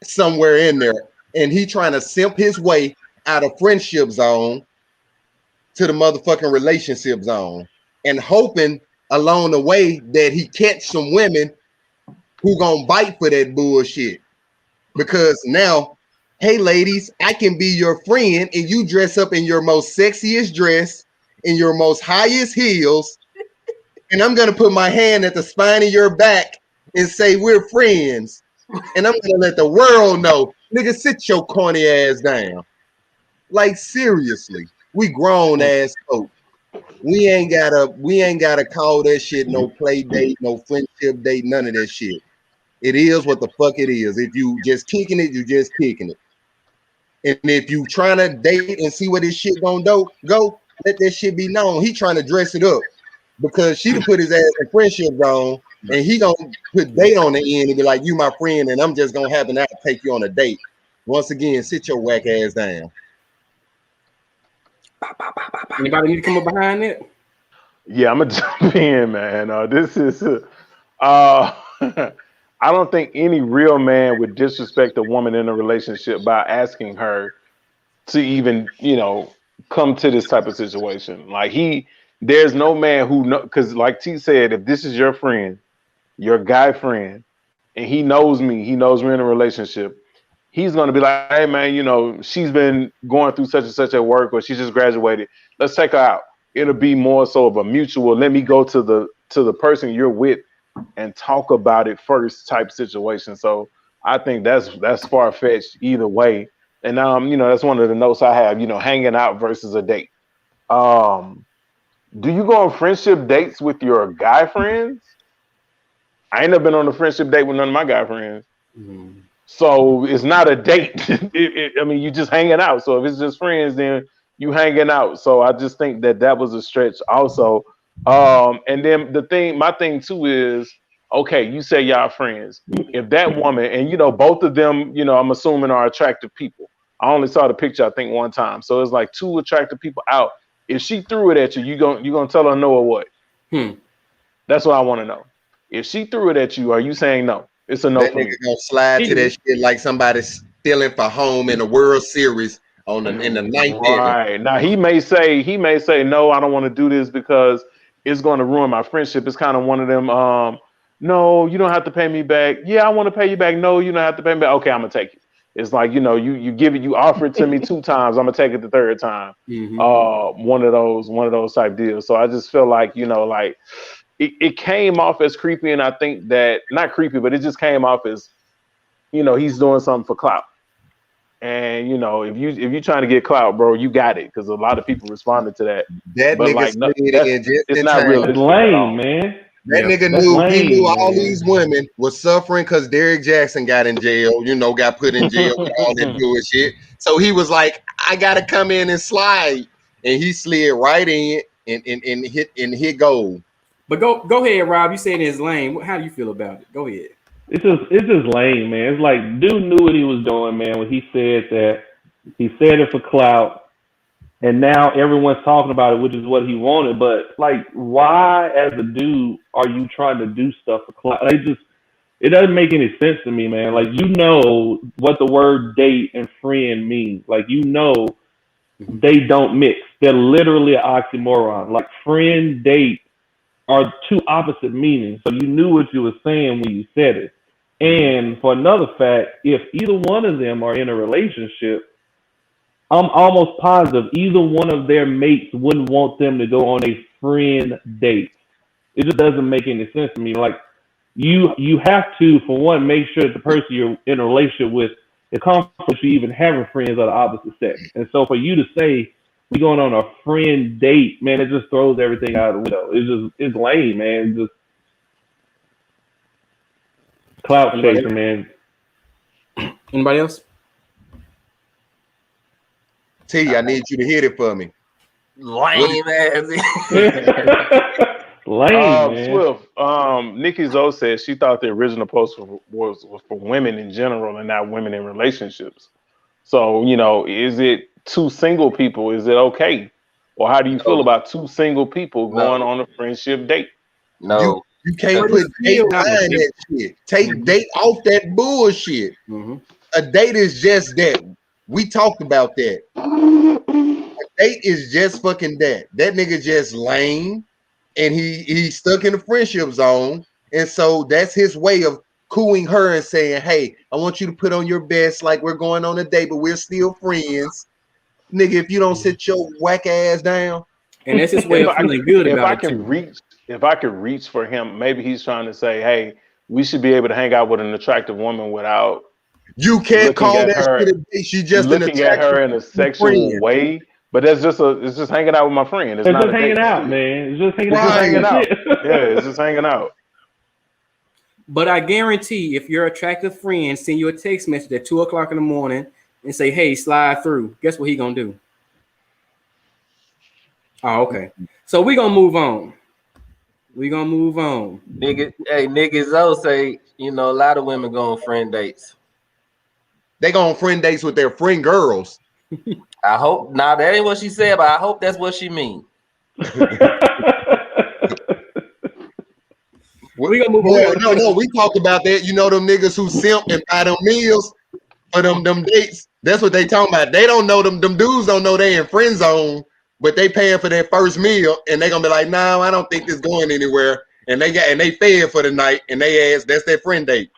somewhere in there, and he trying to simp his way out of friendship zone to the motherfucking relationship zone, and hoping along the way that he catch some women who gonna bite for that bullshit. Because now, hey ladies, I can be your friend and you dress up in your most sexiest dress, in your most highest heels, and I'm gonna put my hand at the spine of your back and say we're friends. And I'm gonna let the world know, nigga, sit your corny ass down. Like seriously, we grown ass folk. We ain't gotta call that shit no play date, no friendship date, none of that shit. It is what the fuck it is. If you just kicking it, you just kicking it. And if you trying to date and see where this shit gonna go, let that shit be known. He trying to dress it up because she put his ass in friendship zone, and he gonna put date on the end and be like, you my friend, and I'm just gonna happen to take you on a date. Once again, sit your whack ass down. Anybody need to come up behind it? Yeah, I'm gonna jump in, man. This is I don't think any real man would disrespect a woman in a relationship by asking her to even, come to this type of situation. Like there's no man who know, because like T said, if this is your friend, your guy friend, and he knows me, he knows we're in a relationship, he's gonna be like, hey man, she's been going through such and such at work, or she just graduated. Let's take her out. It'll be more so of a mutual. Let me go to the person you're with and talk about it first type situation. So I think that's far fetched either way. And that's one of the notes I have. Hanging out versus a date. Do you go on friendship dates with your guy friends? I ain't never been on a friendship date with none of my guy friends. Mm-hmm. So it's not a date. You just hanging out. So if it's just friends, then you hanging out. So I just think that was a stretch also. And then my thing too is, okay, you say y'all friends. If that woman, and both of them, I'm assuming are attractive people. I only saw the picture, I think, one time. So it's like two attractive people out. If she threw it at you, you gonna tell her no or what? That's what I want to know. If she threw it at you, are you saying no? It's a no. That nigga gonna slide to that shit like somebody stealing for home in the World Series in the ninth inning. Right. Now he may say no, I don't want to do this because it's going to ruin my friendship. It's kind of one of them. No, you don't have to pay me back. Yeah, I want to pay you back. No, you don't have to pay me back. Okay, I'm gonna take it. It's like you give it, you offer it to me 2 times. I'm gonna take it the 3rd time. Mm-hmm. One of those type deals. So I just feel like it came off as creepy, and I think that not creepy, but it just came off as he's doing something for clout. And if you're trying to get clout, bro, you got it, because a lot of people responded to that. That but nigga it's not real. It's lame, man. That nigga knew all these women was suffering because Derrick Jackson got in jail, got put in jail with all that bullshit. So he was like, I gotta come in and slide. And he slid right in and hit goal. But go ahead, Rob. You said it's lame. How do you feel about it? Go ahead. It's just lame, man. It's like dude knew what he was doing, man, when he said that. He said it for clout, and now everyone's talking about it, which is what he wanted. But like, why, as a dude, are you trying to do stuff for clout? It doesn't make any sense to me, man. Like, what the word date and friend means. Like, they don't mix. They're literally an oxymoron. Like, friend, date are two opposite meanings. So you knew what you were saying when you said it. And for another fact, if either one of them are in a relationship, I'm almost positive either one of their mates wouldn't want them to go on a friend date. It just doesn't make any sense to me. Like, you have to, for one, make sure that the person you're in a relationship with is comfortable with you even having friends of the opposite sex. And so for you to say we going on a friend date, man, it just throws everything out the window. It's lame, man. It's just clout chasing, man. Anybody else? T, I need you to hit it for me. Lame ass. Lame, man. Swift. Nikki Zoe said she thought the original post was for women in general and not women in relationships. So, is it 2 single people? Is it okay? Or how do you feel about 2 single people going on a friendship date? No. You can't put date behind that shit. Take date off that bullshit. Mm-hmm. A date is just that. We talked about that. A date is just fucking that. That nigga just lame, and he's stuck in the friendship zone, and so that's his way of cooing her and saying, "Hey, I want you to put on your best, like we're going on a date, but we're still friends, nigga. If you don't sit your whack ass down." And that's his way of feeling good about it too. If I could reach for him, maybe he's trying to say, "Hey, we should be able to hang out with an attractive woman without." You can't call that shit a date. She just looking at her in a sexual way, but it's just hanging out with my friend. It's just hanging out, man. It's just hanging out. Yeah, it's just hanging out. But I guarantee, if your attractive friend send you a text message at 2:00 in the morning and say, "Hey, slide through," guess what he gonna do? Oh, okay. So we gonna move on. Niggas Zoe say, a lot of women go on friend dates. They go on friend dates with their friend girls. I hope that ain't what she said, but I hope that's what she means. We gonna move Well, on. no, we talked about that. You know them niggas who simp and buy them meals for them dates. That's what they talking about. They don't know them dudes don't know they in friend zone, but they paying for their first meal and they gonna be like, no, I don't think this going anywhere. And they fed for the night and they ask that's their friend date.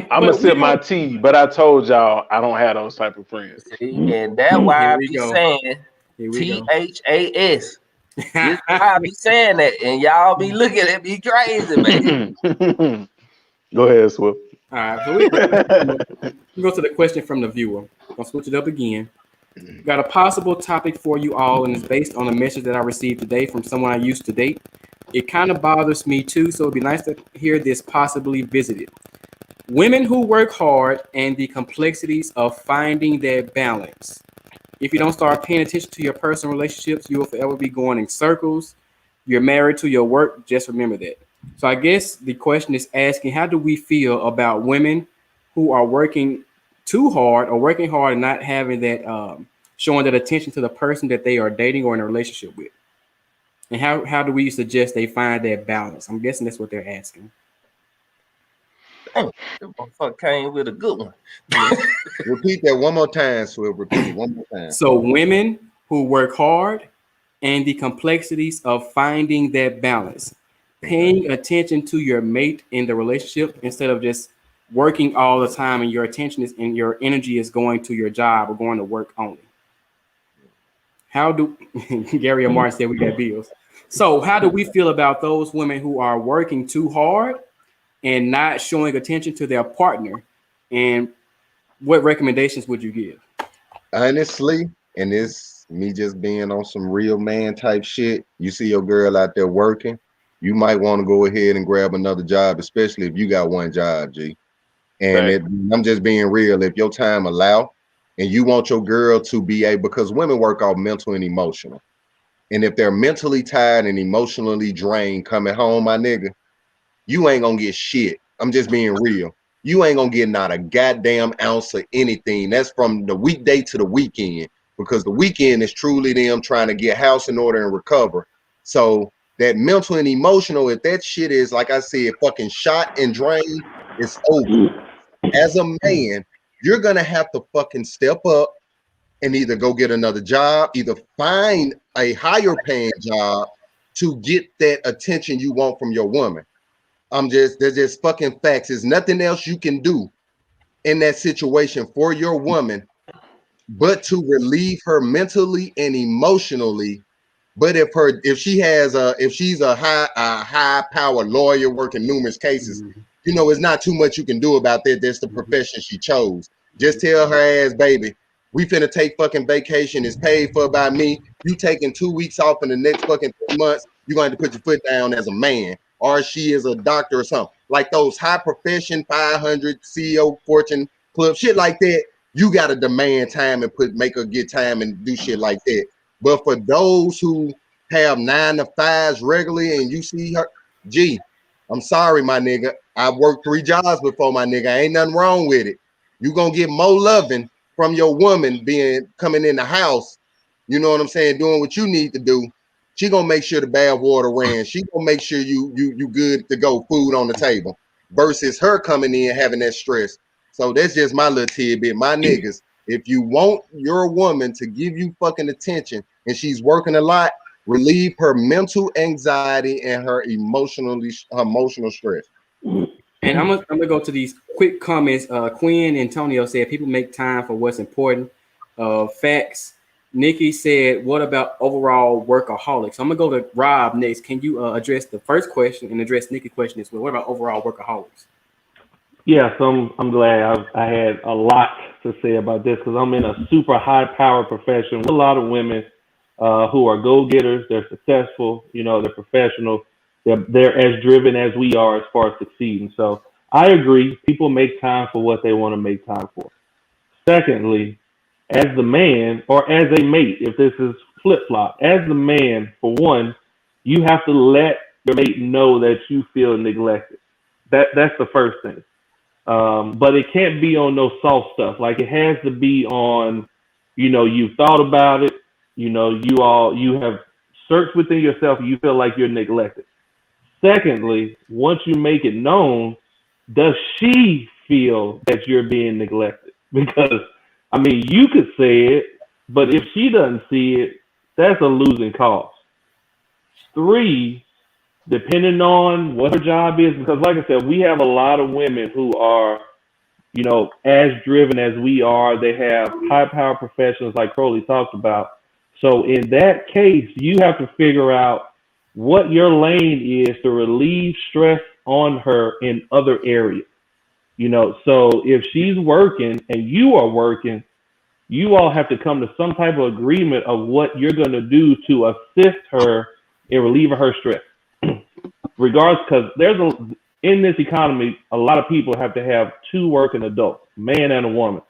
I'm gonna sip my tea, but I told y'all I don't have those type of friends. See, and that's why I be saying THAS. This is why I be saying that, and y'all be looking at me crazy, man. Go ahead, Swift. All right, so we go to the question from the viewer. I'll switch it up again. Got a possible topic for you all, and it's based on a message that I received today from someone I used to date. It kind of bothers me too, so it'd be nice to hear this possibly visited. Women who work hard and the complexities of finding their balance. If you don't start paying attention to your personal relationships, you will forever be going in circles. You're married to your work. Just remember that. So I guess the question is asking, how do we feel about women who are working too hard or working hard and not having that, showing that attention to the person that they are dating or in a relationship with? And how do we suggest they find that balance? I'm guessing that's what they're asking. Dang, that motherfucker came with a good one. Repeat that one more time, Swift. Repeat it one more time. So women who work hard and the complexities of finding that balance, paying attention to your mate in the relationship instead of just working all the time and your attention is and your energy is going to your job or going to work only. How do Gary and Martin said we got bills? So how do we feel about those women who are working too hard and not showing attention to their partner? And what recommendations would you give? Honestly, and it's me just being on some real man type shit. You see your girl out there working, you might want to go ahead and grab another job, especially if you got one job, G. And I'm just being real. If your time allow, and you want your girl to be able, because women work off mental and emotional. And if they're mentally tired and emotionally drained coming home, my nigga, you ain't gonna get shit. I'm just being real. You ain't gonna get not a goddamn ounce of anything. That's from the weekday to the weekend, because the weekend is truly them trying to get house in order and recover. So that mental and emotional, if that shit is, like I said, fucking shot and drained, it's over. As a man, you're gonna have to fucking step up and either go get another job, either find a higher paying job to get that attention you want from your woman. There's just fucking facts. There's nothing else you can do in that situation for your woman but to relieve her mentally and emotionally. But if she's a high power lawyer working numerous cases, you know, it's not too much you can do about that. That's the profession she chose. Just tell her ass, baby, we finna take fucking vacation. It's paid for by me. You taking 2 weeks off in the next fucking 3 months. You're going to put your foot down as a man. Or she is a doctor or something. Like those high profession 500 CEO Fortune Club, shit like that. You got to demand time and make her get time and do shit like that. But for those who have 9 to 5s regularly and you see her, gee, I'm sorry, my nigga. I've worked 3 jobs before, my nigga. Ain't nothing wrong with it. You're going to get more loving from your woman coming in the house. You know what I'm saying? Doing what you need to do. She going to make sure the bath water ran. She going to make sure you good to go, food on the table, versus her coming in having that stress. So that's just my little tidbit. My niggas, if you want your woman to give you fucking attention and she's working a lot, relieve her mental anxiety and her emotional stress. And I'm gonna go to these quick comments. Quinn Antonio said people make time for what's important. Facts. Nikki said, what about overall workaholics? So I'm gonna go to Rob next. Can you address the first question and address Nikki's question as well? What about overall workaholics? Yeah, so I'm glad I had a lot to say about this because I'm in a super high power profession with a lot of women who are go-getters. They're successful, you know, they're professional. They're as driven as we are as far as succeeding. So I agree. People make time for what they want to make time for. Secondly, as the man or as a mate, if this is flip-flop, as the man, for one, you have to let your mate know that you feel neglected. That's the first thing. But it can't be on no soft stuff. Like it has to be on, you know, you've thought about it. You know, you have searched within yourself and you feel like you're neglected. Secondly, once you make it known, does she feel that you're being neglected? Because I mean, you could say it, but if she doesn't see it, that's a losing cause. Three, depending on what her job is, because like I said, we have a lot of women who are, as driven as we are. They have high power professions like Crowley talked about. So in that case, you have to figure out what your lane is to relieve stress on her in other areas. So if she's working and you are working, you all have to come to some type of agreement of what you're going to do to assist her in relieving her stress. Regardless, because in this economy, a lot of people have to have two working adults, a man and a woman.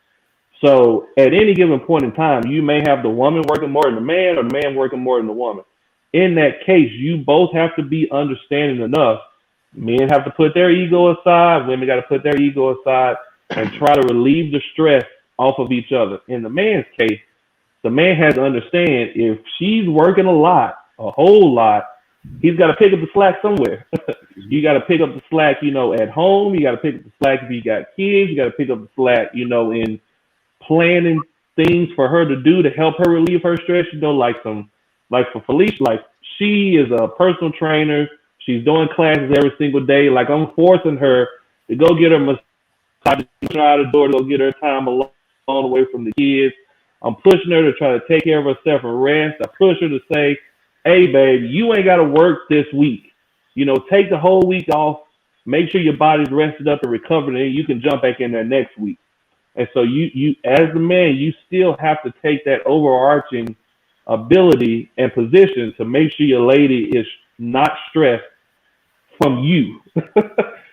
So at any given point in time, you may have the woman working more than the man or the man working more than the woman. In that case, you both have to be understanding enough. Men have to put their ego aside. Women got to put their ego aside and try to relieve the stress off of each other. In the man's case, the man has to understand if she's working a whole lot, he's got to pick up the slack somewhere. You got to pick up the slack, at home. You got to pick up the slack if you got kids. You got to pick up the slack, in planning things for her to do to help her relieve her stress. Like for Felicia, like she is a personal trainer. She's doing classes every single day. Like I'm forcing her to go get her massage, out the door to go get her time alone away from the kids. I'm pushing her to try to take care of herself and rest. I push her to say, hey, babe, you ain't got to work this week. Take the whole week off. Make sure your body's rested up and recovered, and you can jump back in there next week. And so you as the man, you still have to take that overarching ability and position to make sure your lady is not stressed from you.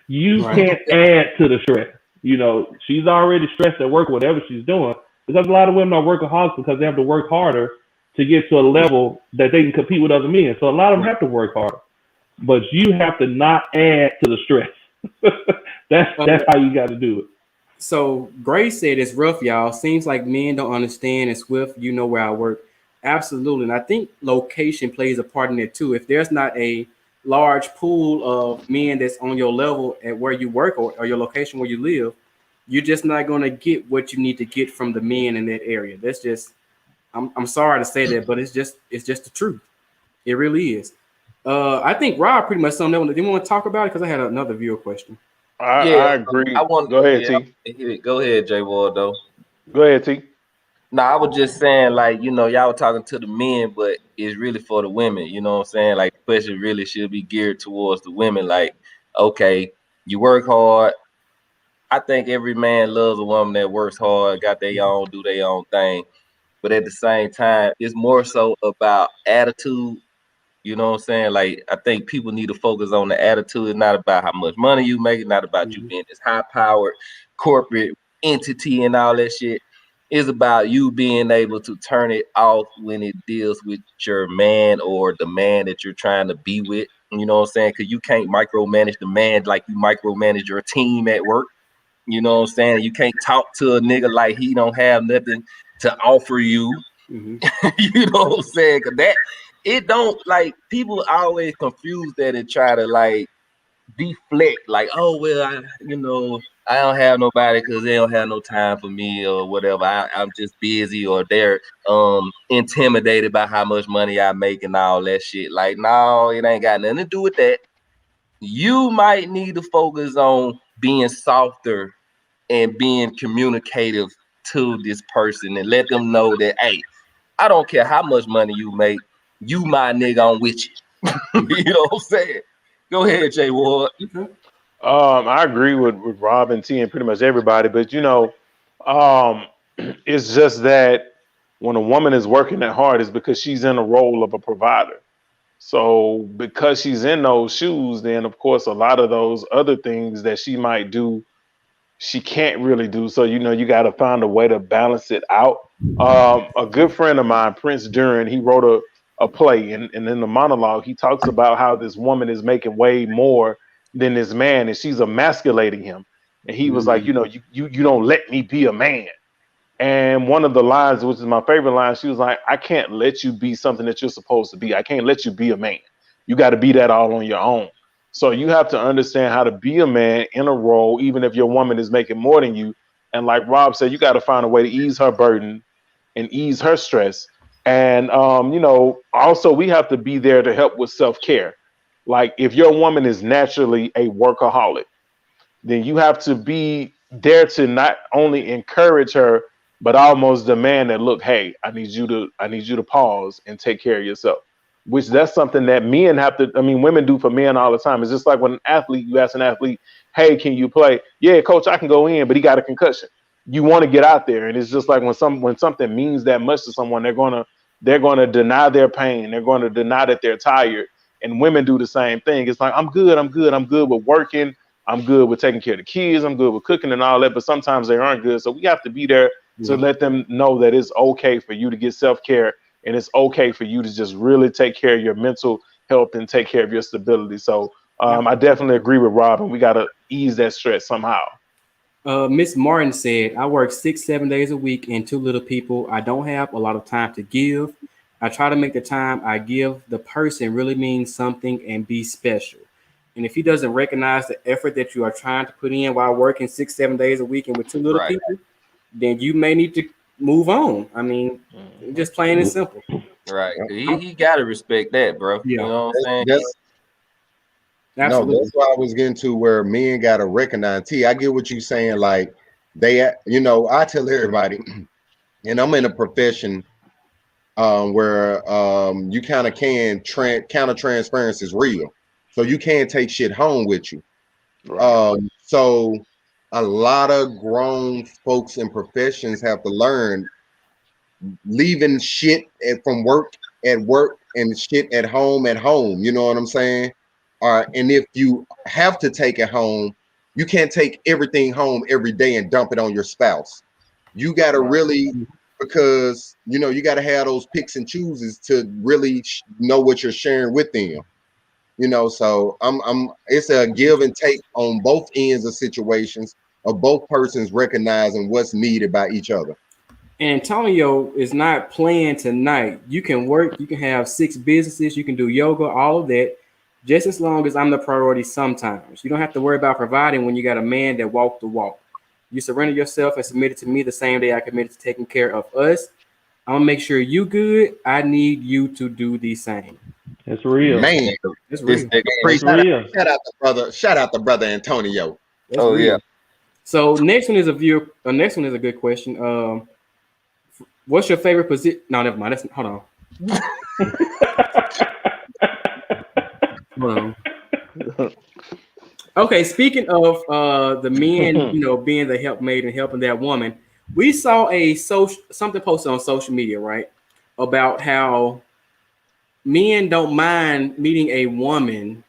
You Right. can't add to the stress. She's already stressed at work, whatever she's doing, because a lot of women are workaholics because they have to work harder to get to a level that they can compete with other men. So a lot of them have to work harder, but you have to not add to the stress. That's how you got to do it. So Grace said it's rough, y'all. Seems like men don't understand. And Swift, where I work. Absolutely. And I think location plays a part in it too. If there's not a large pool of men that's on your level at where you work or your location where you live, you're just not going to get what you need to get from the men in that area. That's just, I'm sorry to say that, but it's just the truth. It really is. I think Rob pretty much summed up. Did you want to talk about it? Because I had another viewer question. I agree. Go ahead, T. Go ahead, J Ward, though. Go ahead, T. No, I was just saying, like, y'all were talking to the men, but it's really for the women. You know what I'm saying? Like, the question really should be geared towards the women. Like, okay, you work hard. I think every man loves a woman that works hard, got their own, do their own thing. But at the same time, it's more so about attitude. You know what I'm saying? Like, I think people need to focus on the attitude. It's not about how much money you make. It's not about you being this high-powered corporate entity and all that shit. It's about you being able to turn it off when it deals with your man or the man that you're trying to be with. You know what I'm saying? Because you can't micromanage the man like you micromanage your team at work. You know what I'm saying? You can't talk to a nigga like he don't have nothing to offer you. You know what I'm saying? Because that, it don't, like, people always confuse that and try to, like, deflect, like, oh, well, I don't have nobody because they don't have no time for me or whatever. I'm just busy, or they're intimidated by how much money I make and all that shit. Like, no, it ain't got nothing to do with that. You might need to focus on being softer and being communicative to this person and let them know that, hey, I don't care how much money you make, you my nigga, I'm with you. You know what I'm saying? Go ahead, Jay Ward. I agree with Rob and T and pretty much everybody, but it's just that when a woman is working that hard, it's because she's in a role of a provider. So because she's in those shoes, then of course a lot of those other things that she might do, she can't really do. So you got to find a way to balance it out. A good friend of mine, Prince Duran, he wrote a play, and in the monologue, he talks about how this woman is making way more than this man, and she's emasculating him. And he was like, you don't let me be a man. And one of the lines, which is my favorite line, she was like, I can't let you be something that you're supposed to be. I can't let you be a man. You got to be that all on your own. So you have to understand how to be a man in a role, even if your woman is making more than you. And like Rob said, you got to find a way to ease her burden and ease her stress. And also we have to be there to help with self-care. Like if your woman is naturally a workaholic, then you have to be there to not only encourage her, but almost demand that, look, hey, I need you to pause and take care of yourself. Which that's something that men have to, women do for men all the time. It's just like when you ask an athlete, hey, can you play? Yeah, coach, I can go in, but he got a concussion. You want to get out there. And it's just like when something means that much to someone, they're gonna deny their pain. They're gonna deny that they're tired. And women do the same thing. It's like, I'm good with working. I'm good with taking care of the kids. I'm good with cooking and all that. But sometimes they aren't good. So we have to be there to let them know that it's okay for you to get self-care. And it's okay for you to just really take care of your mental health and take care of your stability. So I definitely agree with Robin. We got to ease that stress somehow. Miss Martin said, I work 6-7 days a week and 2 little people. I don't have a lot of time to give. I try to make the time I give the person really mean something and be special. And if he doesn't recognize the effort that you are trying to put in while working 6-7 days a week and with 2 little people, then you may need to move on. Just plain and simple. Right. He got to respect that, bro. You know what I'm saying? Absolutely. No, that's why I was getting to where men got to recognize. I get what you're saying. Like I tell everybody, and I'm in a profession where you kind of counter transference is real. So you can't take shit home with you. Right. So a lot of grown folks in professions have to learn leaving shit from work at work and shit at home. You know what I'm saying? And if you have to take it home, you can't take everything home every day and dump it on your spouse. You got to really, because you got to have those picks and chooses to really know what you're sharing with them. So it's a give and take on both ends of situations of both persons recognizing what's needed by each other. Antonio is not playing tonight. You can work, you can have 6 businesses, you can do yoga, all of that, just as long as I'm the priority sometimes. You don't have to worry about providing when you got a man that walked the walk. You surrender yourself and submit it to me the same day I committed to taking care of us. I'm gonna make sure you good. I need you to do the same. It's real, man. It's real. Shout out to brother Antonio. That's real. Yeah. So next one is a good question. What's your favorite position? No, never mind. Hold on. Hold on. Okay, speaking of the men, being the helpmate and helping that woman, we saw something posted on social media, right, about how men don't mind meeting a woman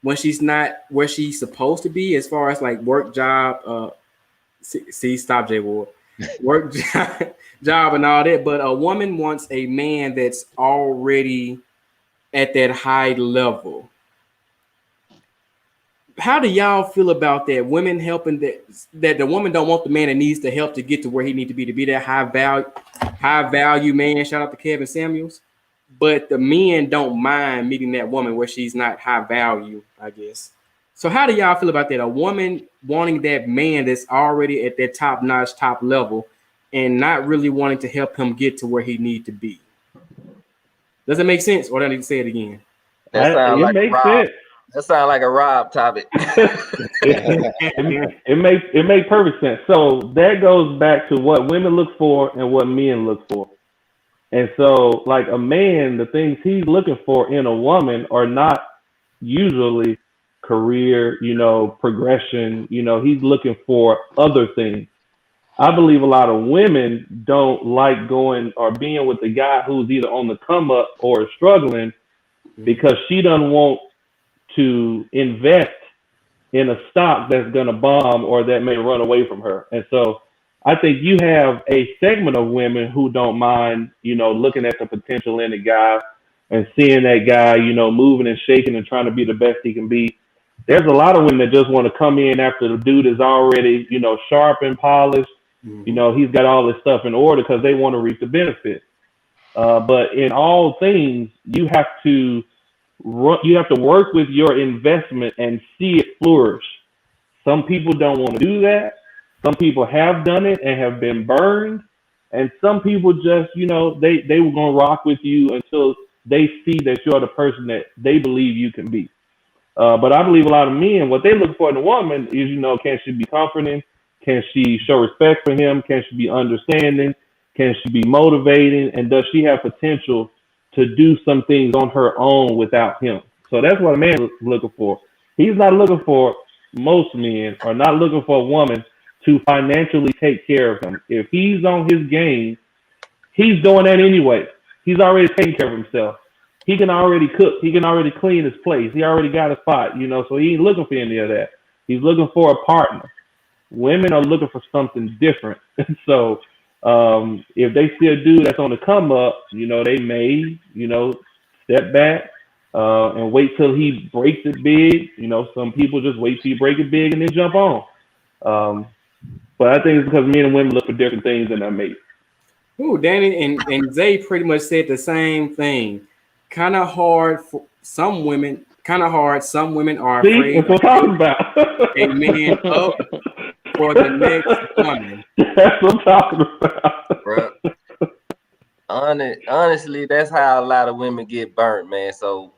when she's not where she's supposed to be, as far as like work, job. Stop, J Ward. Work, job, and all that. But a woman wants a man that's already at that high level. How do y'all feel about that? Women helping that the woman don't want the man that needs the help to get to where he needs to be that high value man. Shout out to Kevin Samuels. But the men don't mind meeting that woman where she's not high value, I guess. So how do y'all feel about that? A woman wanting that man that's already at that top-notch, top level and not really wanting to help him get to where he needs to be. Does it make sense? Or do I need to say it again? That sounds like a Rob topic. it makes perfect sense. So that goes back to what women look for and what men look for. And so, like a man, the things he's looking for in a woman are not usually career, progression. He's looking for other things. I believe a lot of women don't like going or being with a guy who's either on the come up or struggling because she doesn't want to invest in a stock that's going to bomb or that may run away from her. And so I think you have a segment of women who don't mind, looking at the potential in a guy and seeing that guy, moving and shaking and trying to be the best he can be. There's a lot of women that just want to come in after the dude is already, sharp and polished. Mm-hmm. He's got all this stuff in order because they want to reap the benefit. But in all things, you have to You have to work with your investment and see it flourish. Some people don't want to do that. Some people have done it and have been burned. And some people just, they were gonna rock with you until they see that you're the person that they believe you can be. But I believe a lot of men, what they look for in a woman is, can she be comforting? Can she show respect for him? Can she be understanding? Can she be motivating? And does she have potential to do some things on her own without him? So that's what a man is looking for. He's not looking for, most men are not looking for a woman to financially take care of him. If he's on his game, he's doing that anyway. He's already taking care of himself. He can already cook. He can already clean his place. He already got a spot, so he ain't looking for any of that. He's looking for a partner. Women are looking for something different. So if they see a dude that's on the come up, they may, step back and wait till he breaks it big. Some people just wait till you break it big and then jump on. But I think it's because men and women look for different things in their mate. Ooh, Danny and Zay pretty much said the same thing. Kind of hard for some women. Kind of hard. Some women are afraid. That's what I'm talking about. A man up for the next woman. That's what I'm talking about. Bro. Honestly, that's how a lot of women get burnt, man. So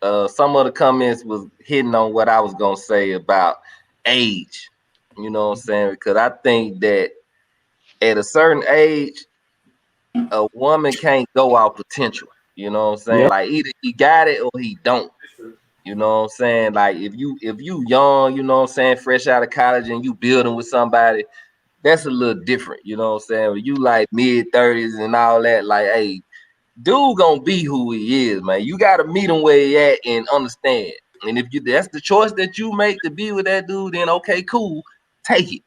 some of the comments was hitting on what I was gonna say about age. You know what I'm saying? Because I think that at a certain age, a woman can't go out potential. You know what I'm saying? Yep. Like either he got it or he don't. You know what I'm saying? Like if you young, you know what I'm saying, fresh out of college and you building with somebody, that's a little different. You know what I'm saying? When you like mid-30s and all that, like, hey, dude gonna be who he is, man. You gotta meet him where he at and understand. And if that's the choice that you make to be with that dude, then okay, cool. Take it.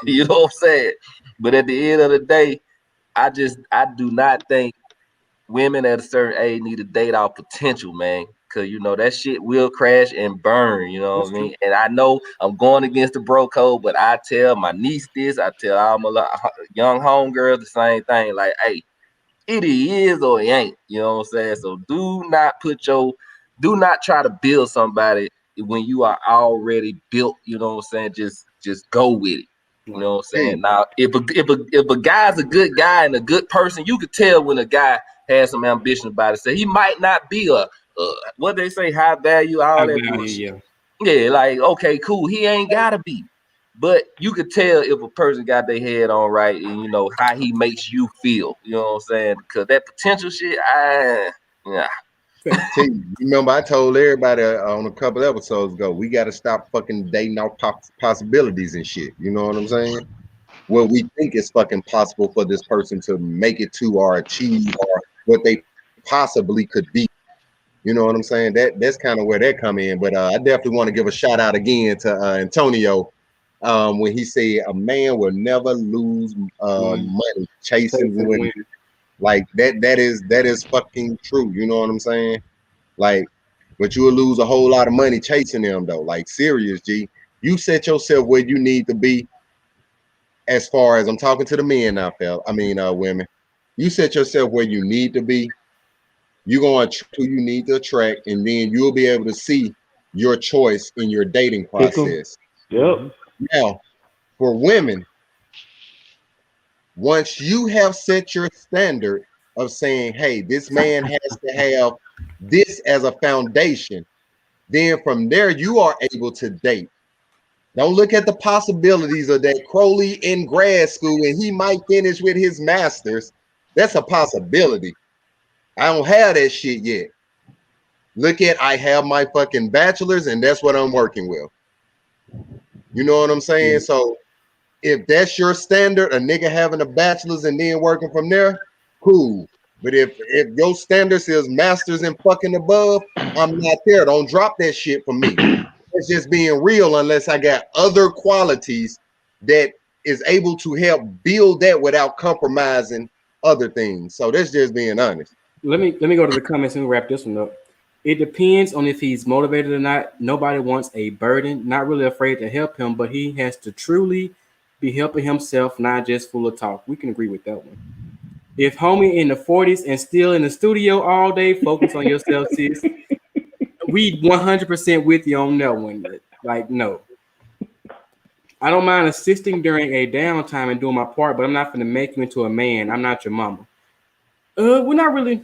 You know what I'm saying? But at the end of the day, I do not think women at a certain age need to date our potential, man. Cause that shit will crash and burn, you know what I mean? And I know I'm going against the bro code, but I tell my niece this, I tell all my young homegirls the same thing. Like, hey, it is or it ain't, you know what I'm saying? So do not try to build somebody when you are already built, you know what I'm saying? Just go with it. You know what I'm saying? Now, if a guy's a good guy and a good person, you could tell when a guy has some ambition about it. So he might not be a what they say, high value, all that bullshit. Yeah, like, okay, cool. He ain't gotta be. But you could tell if a person got their head on right and how he makes you feel. You know what I'm saying? Because that potential shit, yeah. Remember, I told everybody on a couple episodes ago, we got to stop fucking dating out possibilities and shit. You know what I'm saying? What we think is fucking possible for this person to make it to or achieve or what they possibly could be. You know what I'm saying? That's kind of where that come in. But I definitely want to give a shout out again to Antonio when he said a man will never lose money chasing women. Like that is fucking true. You know what I'm saying? Like, but you will lose a whole lot of money chasing them though. Like, serious, G. You set yourself where you need to be. As far as I'm talking to the men now, women. You set yourself where you need to be. You're going to who you need to attract, and then you'll be able to see your choice in your dating process. Yep. Now, for women, once you have set your standard of saying, hey, this man has to have this as a foundation, then from there you are able to date. Don't look at the possibilities of that Crowley in grad school and he might finish with his master's. That's a possibility. I don't have that shit yet. Look at, I have my fucking bachelor's and that's what I'm working with. You know what I'm saying? Mm-hmm. So if that's your standard, a nigga having a bachelor's and then working from there, cool. But if your standards is masters and fucking above, I'm not there. Don't drop that shit for me. It's just being real unless I got other qualities that is able to help build that without compromising other things. So that's just being honest. Let me go to the comments and wrap this one up. It depends on if he's motivated or not. Nobody wants a burden, not really afraid to help him, but he has to truly be helping himself, not just full of talk. We can agree with that one. If homie in the 40s and still in the studio all day, focus on yourself, sis. We 100% with you on that one. Like, no. I don't mind assisting during a downtime and doing my part, but I'm not going to make you into a man. I'm not your mama. We're not really.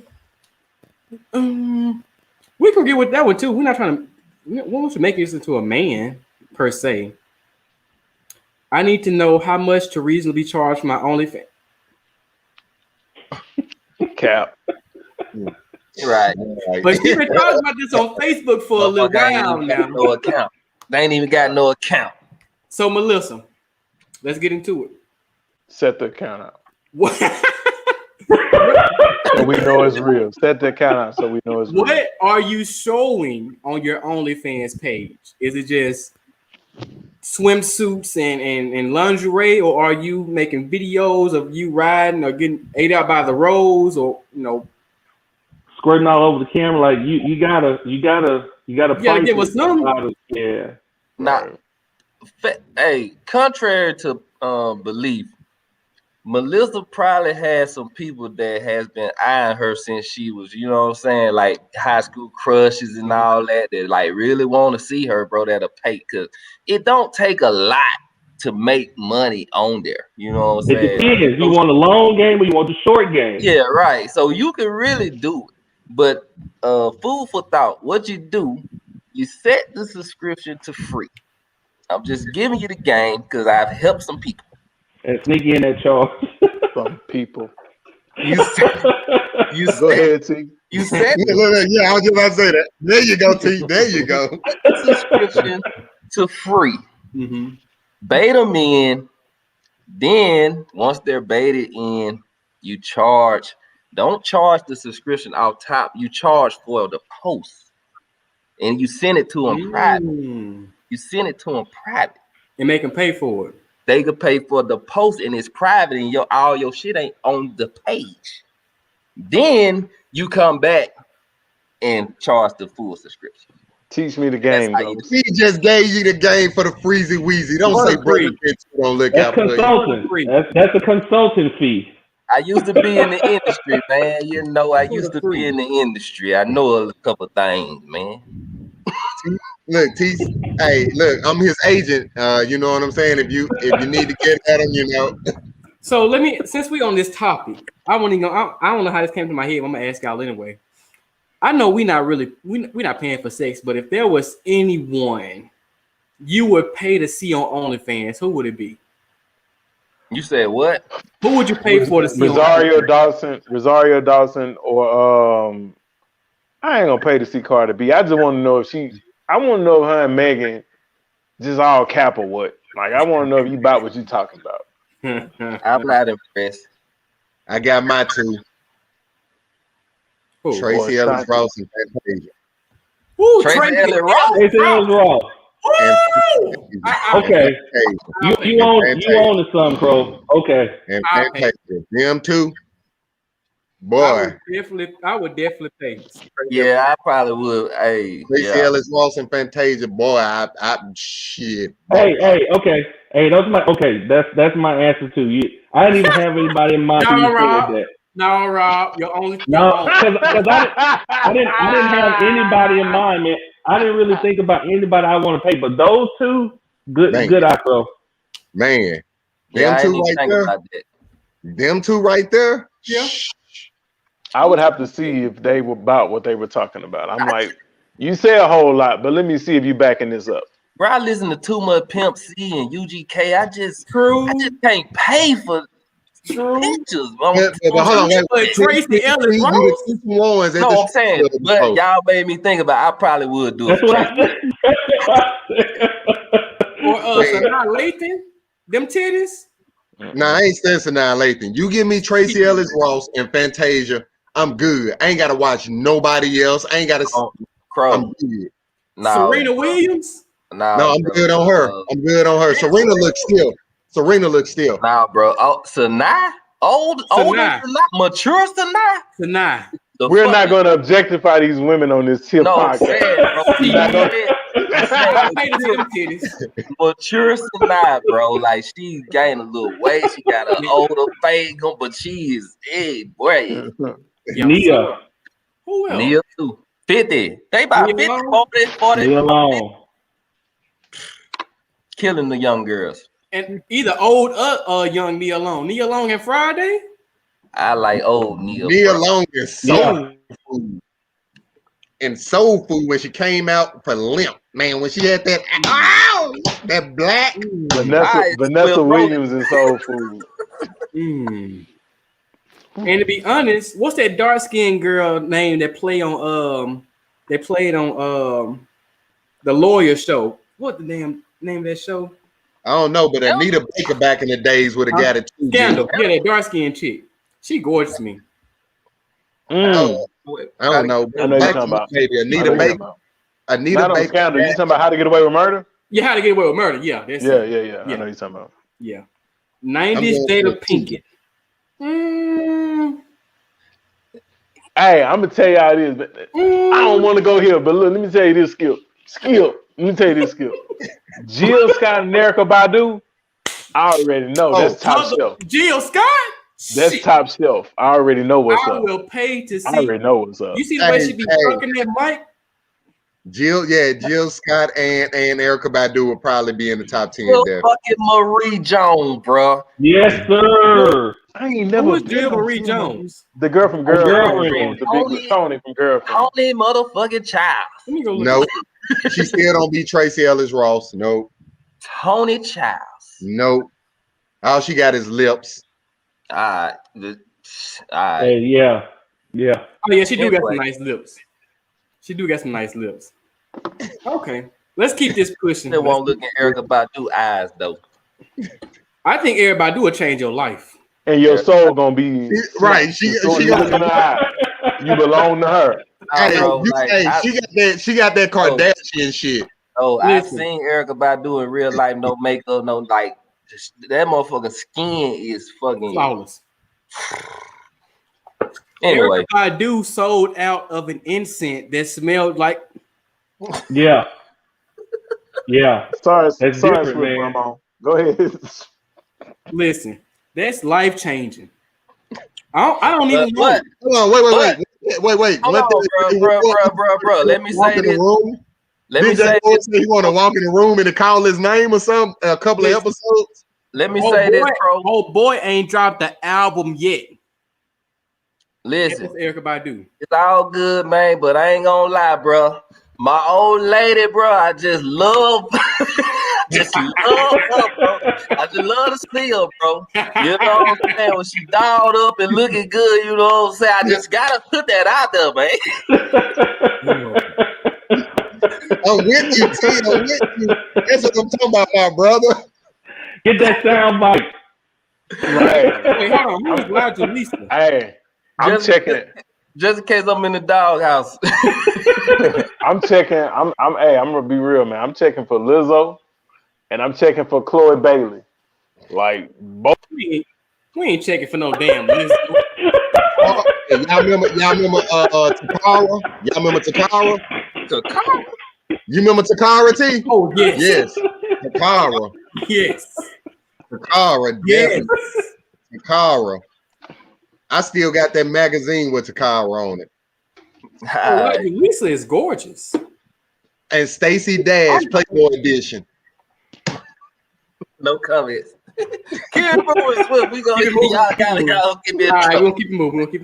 We can get with that one too. We're not trying to. We want to make us into a man per se. I need to know how much to reasonably charge for my OnlyFans. Cap. Right. But you've been talking about this on Facebook for a little while now. No account. They ain't even got no account. So Melissa, let's get into it. Set the account out. What? So we know it's real. Set the account out so we know it's real. What are you showing on your OnlyFans page? Is it just swimsuits and lingerie, or are you making videos of you riding or getting ate out by the rose, or squirting all over the camera? Like you gotta give us some. Yeah. Now, hey, contrary to belief, Melissa probably has some people that has been eyeing her since she was, you know what I'm saying, like high school crushes and all that like really want to see her, bro, that'll pay, because it don't take a lot to make money on there. You know what I'm saying? It depends. You want a long game or you want the short game? Yeah, right. So you can really do it. But food for thought, what you do, you set the subscription to free. I'm just giving you the game because I've helped some people. And sneak in that charge. Some people. You Go ahead, T. You said yeah, I was just about to say that. There you go, T. There you go. subscription to free. Mm-hmm. Bait them in. Then once they're baited in, you charge. Don't charge the subscription off top. You charge for the post, and you send it to them private. You send it to them private, and make them pay for it. They could pay for the post, and it's private, and all your shit ain't on the page. Then you come back and charge the full subscription. Teach me the game, though. He just gave you the game for the freezy weezy. Don't say brother bitch. Don't look out for consulting. That's a consulting fee. I used to be in the industry, man. You know, I used to be in the industry. I know a couple things, man. Look, T. Hey, look, I'm his agent. You know what I'm saying? If you need to get at him, you know. So since we on this topic, I don't know how this came to my head. I'm gonna ask y'all anyway. I know we're not paying for sex, but if there was anyone you would pay to see on OnlyFans, who would it be? You said what? Who would you pay for to see? Rosario Dawson, or I ain't gonna pay to see Cardi B. I just want to know if her and Megan just all cap or what. Like, I want to know if you about what you talking about. I'm not impressed. I got my two. Who? Tracy Ellis Ross and Fantasia. Woo, Tracy Ellis Ross. Tracy Ellis Ross. Okay. You own the Sun Crow. Okay. And Fantasia. Them two. Boy. I would definitely pay. Yeah, I probably would. Hey, Tracy Ellis Ross and Fantasia. Boy, I shit. Hey, okay. Hey, that's my answer to you. I didn't even have anybody in mind. No, Rob, you're only because I didn't have anybody in mind, man. I didn't really think about anybody I want to pay, but those two, good Acro. Man, yeah, them two right there. Them two right there. Yeah. I would have to see if they were about what they were talking about. I'm like, you say a whole lot, but let me see if you backing this up. Bro, I listen to too much Pimp C and UGK. I just can't pay for pictures. But hold on, Tracy Ellis Ross. No, I'm saying, but y'all made me think about. I probably would do it. That's what I said. Or Sanaa Lathan, them titties. Nah, I ain't saying Sanaa Lathan. You give me Tracy Ellis Ross and Fantasia, I'm good. I ain't gotta watch nobody else. I ain't gotta. I'm good. Serena Williams. No, I'm good on her. I'm good on her. Serena looks still. Nah, bro. Oh, Sanaa? Old Sanaa? Mature Sanaa? We're not going to objectify these women on this tip podcast. Mature Sanaa, bro. Like, she's gained a little weight. She got an older face, but she is boy. Nia. Who else? Nia too. 50. They about Nia 50, Long? 40. Leave alone. Killing the young girls. And either old or young Nia Long. Nia Long and Friday? I like old Nia. Nia bro. Long is soul food. And soul food when she came out for Limp. Man, when she had that that black. Vanessa Williams is soul food. Mm. And to be honest, what's that dark skinned girl name that played on the Lawyer Show? What the damn name of that show? I don't know, but Anita Baker back in the days would have got it too. Scandal. Yeah, that dark skinned chick. She gorgeous to me. Oh, I don't know. I know you're talking about. Maybe Anita Baker. Anita Not on Baker. Scandal. You talking about How to Get Away with Murder? Yeah, How to Get Away with Murder. Yeah, that's Yeah. it. I know you're talking about. Yeah. 90s Jada Pinkett. Hey, I'm gonna tell you how it is. But I don't want to go here, but look, let me tell you this, Skip. Let me tell you this, Skip. Jill Scott and Erykah Badu. I already know that's top shelf. Jill Scott. That's Shit. top shelf. I already know what's I up. will pay to see. I already know what's up. You see the way she be fucking that mic? Jill Scott and Erykah Badu will probably be in the top 10 there. Fucking Marie Jones, bro. Yes, sir. I ain't never. Who was Jill Marie Jones? The girl from Girlfriend. The big with Tony from Girlfriend. Only motherfucking child. Let me go look. Nope. She still don't be Tracy Ellis Ross. Nope. Tony Childs. Nope. All she got is lips. Hey, yeah. Oh yeah, she do got Anyway. some nice lips. She do got some nice lips. Okay, let's keep this pushing. They won't look at Erykah Badu eyes though. I think everybody will change your life. And your soul gonna be Right. She you look in her eye. You belong to her. Hey, Bro, like, she got that Kardashian shit. Oh, I've Listen. seen Erykah Badu in real life, no makeup, no like. That motherfucking skin is fucking Flawless. Anyway, Erykah Badu sold out of an incense that smelled like. Yeah. Sorry, That's sorry, different, Swift man. Mama. Go ahead. Listen, that's life changing. I don't even know. but Hold on, wait. hold on, bro. Let me say this. Let me say this. He want to walk in the room and to call his name or something. A couple of episodes. Let me say this, bro. Oh boy, ain't dropped the album yet. Listen, That's Erykah Badu. it's all good, man, but I ain't gonna lie, bro. My old lady, bro, I just love, just love her, bro. I just love to see her, bro. You know what I'm saying? When she dolled up and looking good, you know what I'm saying? I just gotta put that out there, man. I'm with you, T. I'm with you. That's what I'm talking about, my brother. Get that sound bite. Right. Wait, hold on. Who's Roger Lisa? Hey, I'm Just- checking it. Just in case I'm in the doghouse. I'm checking. I'm gonna be real, man. I'm checking for Lizzo, and I'm checking for Chloe Bailey. Like both. We ain't checking for no damn list. Y'all remember Takara? Y'all remember Takara? You remember Takara, T? Oh yes, Yes. Takara. yes, Takara. yes. Takara. I still got that magazine with Takara on it. Oh, Roger Lisa is gorgeous. And Stacey Dash Playboy edition. No comments. Karen Boys, what we gonna y'all give me a All right, talk. we're gonna keep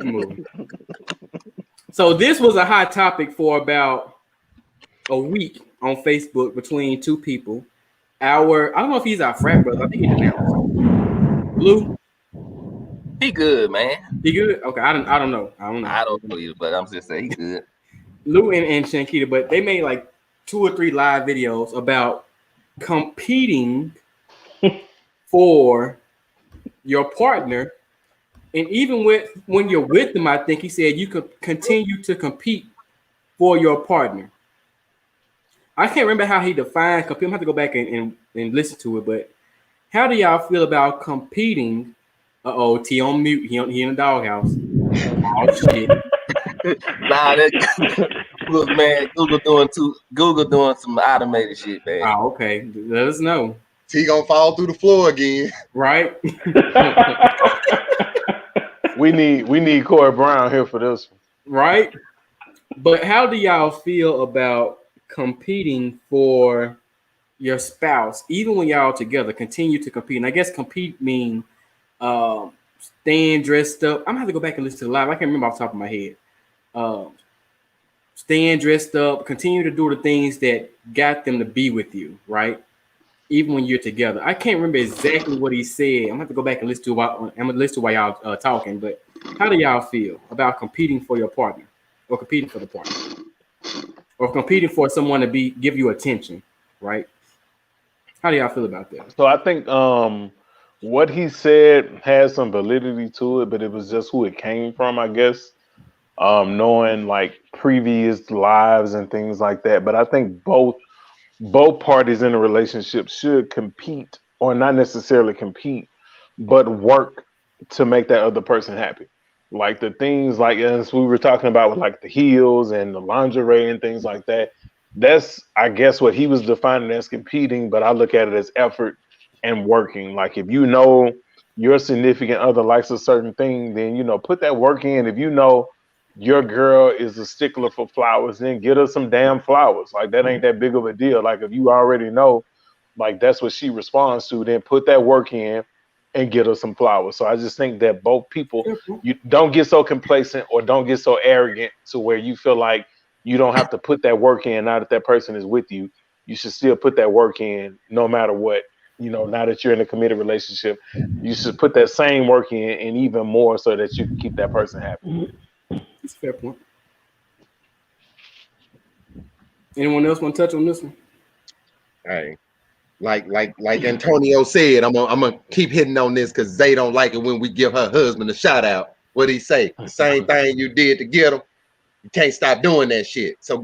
it moving. So this was a hot topic for about a week on Facebook between two people. I don't know if he's our frat brother. I think he's announced. Blue, He good, man. he good? Okay, I don't know. I don't believe it, but I'm just saying he good. Lou and Shankita, but they made like 2 or 3 live videos about competing for your partner. And even when you're with them, I think he said you could continue to compete for your partner. I can't remember how he defined compete. I'm gonna have to go back and listen to it, but how do y'all feel about competing? T on mute. He in the doghouse. Oh shit. Nah, that Google doing some automated shit, man. Oh, okay. Let us know. T gonna fall through the floor again. Right? We need Corey Brown here for this one. Right? But how do y'all feel about competing for your spouse, even when y'all together? Continue to compete, and I guess compete mean staying dressed up. I'm gonna have to go back and listen to the live. I can't remember off the top of my head. Um, Staying dressed up, continue to do the things that got them to be with you, right? Even when you're together. I can't remember exactly what he said. I'm gonna have to go back and listen to while y'all talking. But how do y'all feel about competing for your partner, or competing for the partner, or competing for someone to give you attention, right? How do y'all feel about that? So I think what he said has some validity to it, but it was just who it came from, I guess. Knowing like previous lives and things like that. But I think both parties in a relationship should compete, or not necessarily compete, but work to make that other person happy. Like the things like as we were talking about with like the heels and the lingerie and things like that. That's I guess what he was defining as competing, but I look at it as effort and working. Like if you know your significant other likes a certain thing, then put that work in. If you know your girl is a stickler for flowers, then get her some damn flowers. Like that ain't that big of a deal. Like if you already know, like that's what she responds to, then put that work in and get her some flowers. So I just think that both people, you don't get so complacent or don't get so arrogant to where you feel like you don't have to put that work in now that person is with you. You should still put that work in no matter what. Now that you're in a committed relationship, you should put that same work in and even more so that you can keep that person happy. That's a fair point. Anyone else want to touch on this one? Hey, like Antonio said, I'm gonna keep hitting on this because they don't like it when we give her husband a shout out. What'd he say? The same thing you did to get him. You can't stop doing that shit. So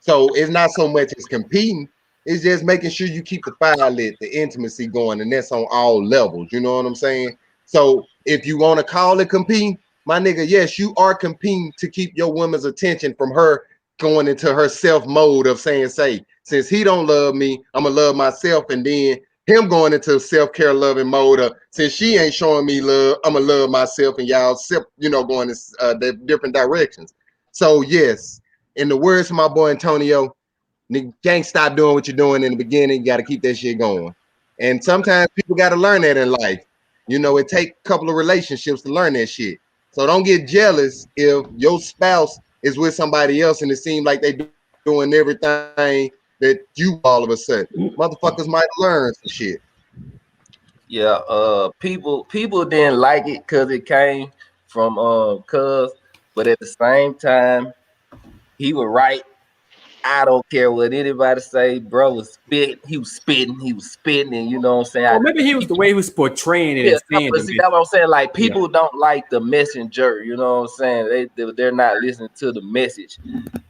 so it's not so much as competing. It's just making sure you keep the fire lit, the intimacy going, and that's on all levels. You know what I'm saying? So if you want to call it competing, my nigga, yes, you are competing to keep your woman's attention from her going into her self mode of saying, since he don't love me, I'm gonna love myself, and then him going into self-care loving mode of since she ain't showing me love, I'm gonna love myself, and y'all going in different directions. So yes, in the words of my boy Antonio, nigga, can't stop doing what you're doing in the beginning. You got to keep that shit going. And sometimes people got to learn that in life. It take a couple of relationships to learn that shit. So don't get jealous if your spouse is with somebody else and it seems like they doing everything that you all of a sudden. Motherfuckers might learn some shit. Yeah, people didn't like it because it came from Cuz, but at the same time, he was right. I don't care what anybody say, bro was spitting, he was spitting, and you know what I'm saying? Or maybe he was the way he was portraying it. Yeah, but see, that's what I'm saying. Like people don't like the messenger, you know what I'm saying? They're not listening to the message.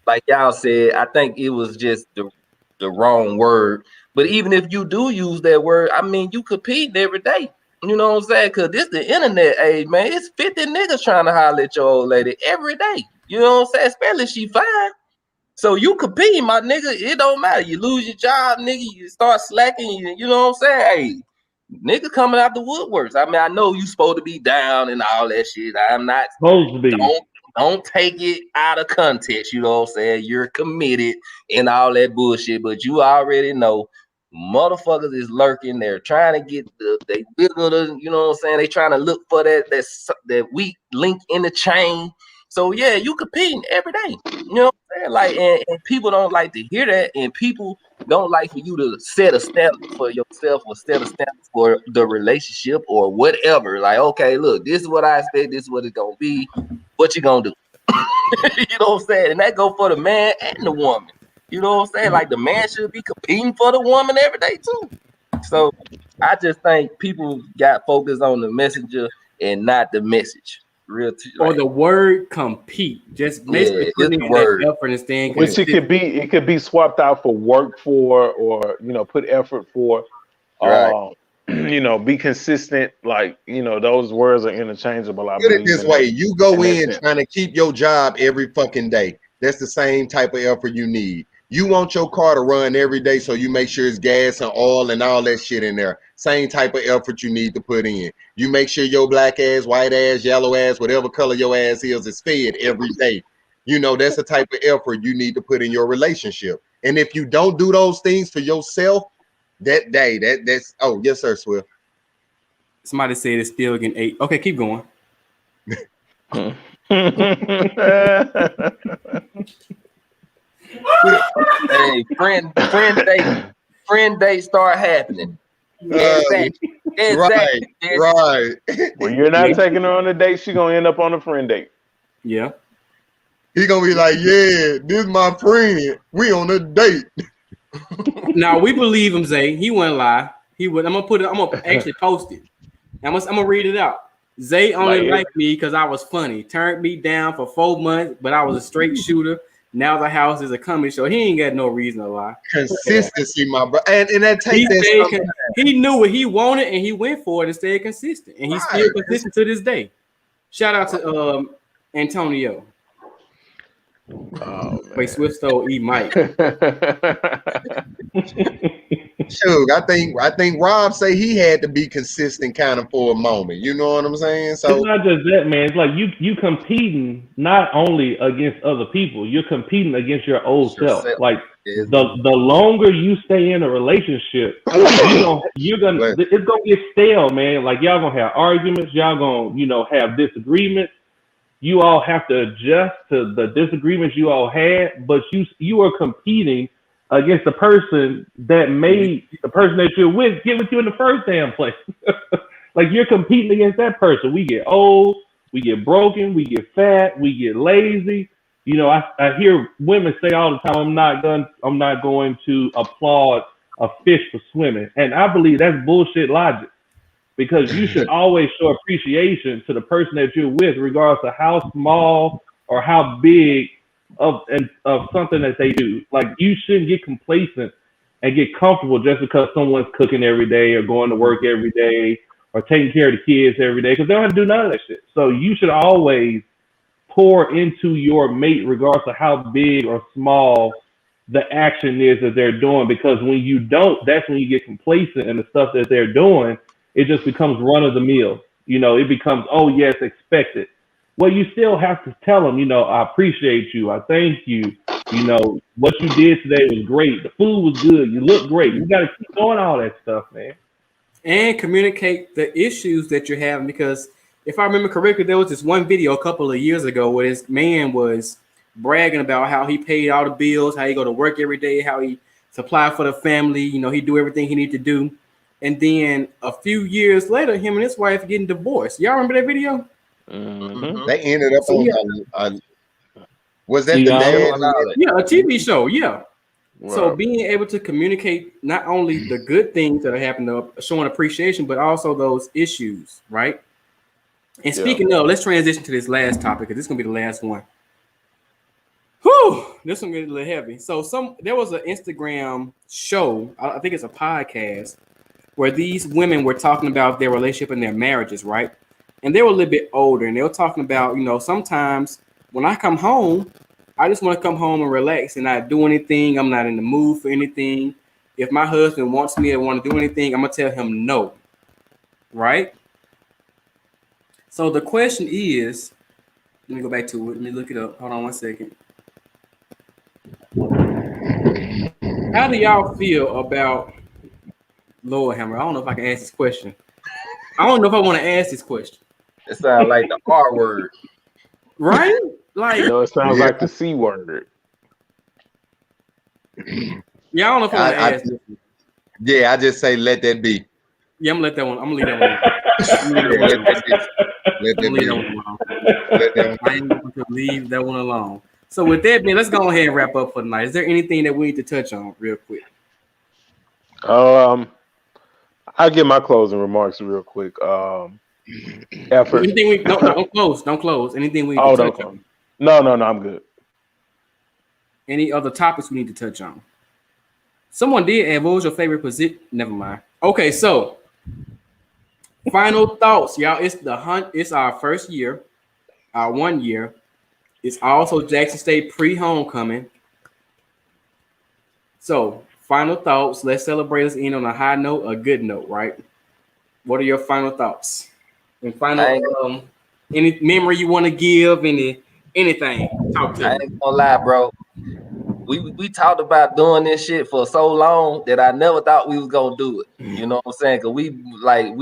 Like y'all said, I think it was just the wrong word. But even if you do use that word, I mean, you compete every day. You know what I'm saying? Because this the internet age, man. It's 50 niggas trying to holler at your old lady every day. You know what I'm saying? Especially if she fine. So you compete, my nigga. It don't matter. You lose your job, nigga. You start slacking. You know what I'm saying? Hey, nigga coming out the woodworks. I mean, I know you supposed to be down and all that shit. I'm not supposed to be. Don't take it out of context. You know what I'm saying? You're committed and all that bullshit, but you already know motherfuckers is lurking. They're trying to get they bigger. You know what I'm saying? They trying to look for that weak link in the chain. So yeah, you competing every day. You know what I'm saying? Like, and people don't like to hear that, and people don't like for you to set a standard for yourself or set a standard for the relationship or whatever. Like, okay, look, this is what I expect, this is what it's gonna be. What you gonna do? You know what I'm saying? And that go for the man and the woman. You know what I'm saying? Like the man should be competing for the woman every day too. So I just think people got focused on the messenger and not the message. Or the word compete, just basically putting in that effort and staying consistent. Which it could be swapped out for work for, or put effort for. Right. Be consistent. Like those words are interchangeable. Put it this way: you go in trying to keep your job every fucking day. That's the same type of effort you need. You want your car to run every day, so you make sure it's gas and oil and all that shit in there. Same type of effort you need to put in. You make sure your black ass, white ass, yellow ass, whatever color your ass is fed every day. You know, that's the type of effort you need to put in your relationship. And if you don't do those things for yourself that day, that's oh yes, sir, Swift. Somebody said it's still getting 8. Okay, keep going. Hey, friend date start happening. Exactly. Right. When you're not taking her on a date, she's gonna end up on a friend date. Yeah. He gonna be like, yeah, this is my friend. We on a date. Now we believe him, Zay. He wouldn't lie. He would. I'm gonna actually post it. I'm gonna read it out. Zay only liked me because I was funny. Turned me down for 4 months, but I was a straight shooter. Now the house is a comedy show. He ain't got no reason to lie. Consistency, my bro. And that takes he knew what he wanted and he went for it and stayed consistent. And he's still consistent to this day. Shout out to Antonio. Oh, wait, Swift stole E Mike. Shoot, I think Rob say he had to be consistent kind of for a moment. You know what I'm saying? So it's not just that, man. It's like you competing not only against other people, you're competing against your old self. Like the longer you stay in a relationship, it's gonna get stale, man. Like y'all gonna have arguments, y'all gonna have disagreements. You all have to adjust to the disagreements you all had, but you are competing against the person that made the person that you're with get with you in the first damn place. Like you're competing against that person. We get old, we get broken, we get fat, we get lazy. I hear women say all the time, I'm not going to applaud a fish for swimming. And I believe that's bullshit logic. Because you should always show appreciation to the person that you're with, regardless of how small or how big of something that they do. Like you shouldn't get complacent and get comfortable just because someone's cooking every day or going to work every day or taking care of the kids every day, because they don't have to do none of that shit. So you should always pour into your mate, regardless of how big or small the action is that they're doing. Because when you don't, that's when you get complacent in the stuff that they're doing. It just becomes run of the mill. It becomes, oh yes, expected. Well, you still have to tell them, I appreciate you. I thank you. What you did today was great. The food was good. You look great. You got to keep doing all that stuff, man. And communicate the issues that you're having. Because if I remember correctly, there was this one video a couple of years ago where this man was bragging about how he paid all the bills, how he go to work every day, how he supply for the family. He do everything he need to do. And then a few years later, him and his wife getting divorced. Y'all remember that video? Mm-hmm. They ended up on was that the dad? Yeah, a TV show. Yeah. Wow. So being able to communicate not only the good things that are happening, showing appreciation, but also those issues, right? And speaking of, let's transition to this last topic because this is gonna be the last one. Whew, this one gets a little heavy. So there was an Instagram show, I think it's a podcast, where these women were talking about their relationship and their marriages, right? And they were a little bit older, and they were talking about, sometimes when I come home, I just want to come home and relax and not do anything. I'm not in the mood for anything. If my husband wants me to want to do anything, I'm going to tell him no, right? So the question is, let me go back to it. Let me look it up. Hold on one second. How do y'all feel about Lord Hammer? I don't know if I can ask this question. I don't know if I want to ask this question. It sounds like the R word. Right? Like it sounds like the C word. Yeah, I don't know if I want to ask this. Yeah, I just say let that be. Yeah, I'm gonna leave that one. I'm going to leave that one alone. So with that being, let's go ahead and wrap up for tonight. Is there anything that we need to touch on real quick? I'll give my closing remarks real quick. Effort. Anything don't close. Anything we need to touch on? No, I'm good. Any other topics we need to touch on? Someone did add, what was your favorite position? Never mind. Okay, so final thoughts, y'all. It's the hunt. It's our first year, our 1 year. It's also Jackson State pre-homecoming. So final thoughts. Let's celebrate us in on a high note, a good note, right? What are your final thoughts? And final, any memory you want to give? anything. Talk to I me. ain't gonna lie, bro. We talked about doing this shit for so long that I never thought we was gonna do it. You know what I'm saying? Cause we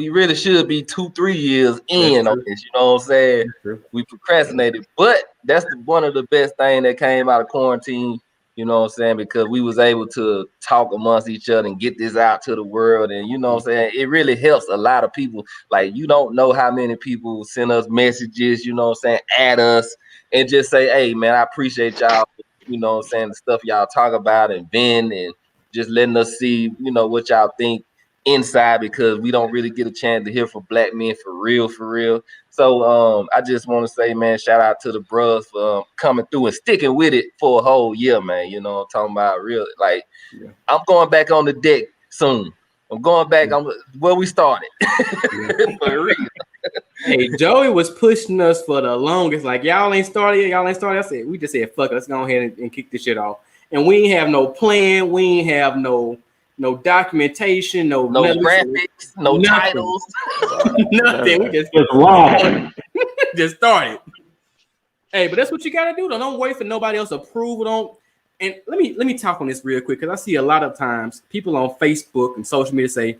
really should be 2-3 years in on this. You know what I'm saying? We procrastinated, but that's one of the best thing that came out of quarantine. You know what I'm saying? Because we was able to talk amongst each other and get this out to the world. And you know what I'm saying? It really helps a lot of people. Like, you don't know how many people send us messages, you know what I'm saying, at us and just say, hey man, I appreciate y'all, you know what I'm saying, the stuff y'all talk about and vent and just letting us see, you know, what y'all think inside, because we don't really get a chance to hear from black men for real. So I just want to say, man, shout out to the bros for coming through and sticking with it for a whole year, man. You know what I'm talking about? Real, like, Yeah. I'm going back on the deck soon. I'm going back on where we started. For real. Hey, Joey was pushing us for the longest. Like, y'all ain't started yet. I said, we just said, fuck it, let's go ahead and kick this shit off. And we ain't have no plan. We ain't have no documentation, no graphics, no nothing. titles, nothing. We just wrong. just started. Hey, but that's what you gotta do. Don't wait for nobody else approval. And let me talk on this real quick, because I see a lot of times people on Facebook and social media say,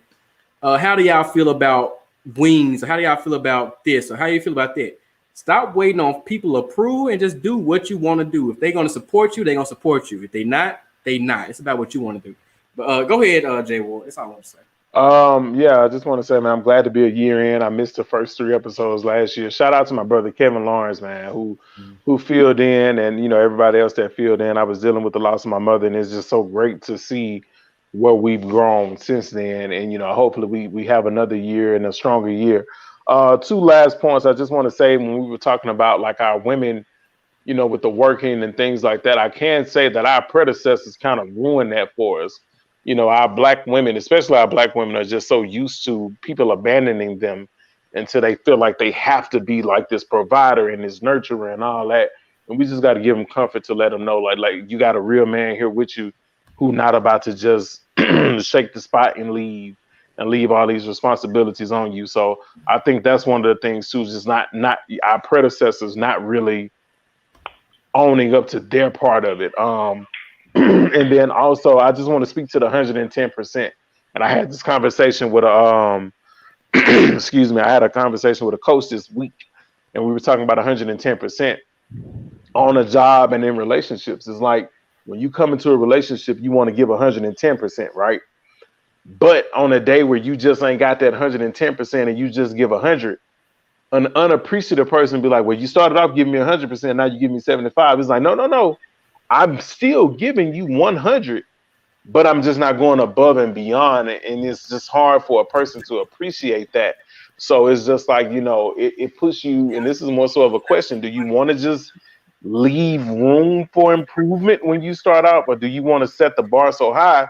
how do y'all feel about wings? Or how do y'all feel about this? Or how do you feel about that? Stop waiting on people to approve and just do what you want to do. If they're going to support you, they're going to support you. If they not, they not. It's about what you want to do. But go ahead, Jay Ward. That's all I want to say. Yeah, I just want to say, man, I'm glad to be a year in. I missed the first 3 episodes last year. Shout out to my brother Kevin Lawrence, man, who filled in, and you know, everybody else that filled in. I was dealing with the loss of my mother, and it's just so great to see where we've grown since then. And you know, hopefully we have another year and a stronger year. 2 last points I just want to say, when we were talking about like our women, you know, with the working and things like that, I can say that our predecessors kind of ruined that for us. You know, our black women, especially our black women, are just so used to people abandoning them until they feel like they have to be like this provider and this nurturer and all that. And we just got to give them comfort to let them know, like you got a real man here with you, who not about to just shake the spot and leave all these responsibilities on you. So I think that's one of the things too, just not our predecessors not really owning up to their part of it. And then also, I just want to speak to the 110%. And I had this conversation with a, excuse me, I had a conversation with a coach this week, and we were talking about 110% on a job and in relationships. It's like when you come into a relationship, you want to give 110%, right? But on a day where you just ain't got that 110% and you just give 100, an unappreciative person be like, well, you started off giving me 100%, now you give me 75. It's like, no. I'm still giving you 100, but I'm just not going above and beyond. And it's just hard for a person to appreciate that. So it's just like, you know, it puts you, and this is more so of a question. Do you want to just leave room for improvement when you start out, or do you want to set the bar so high?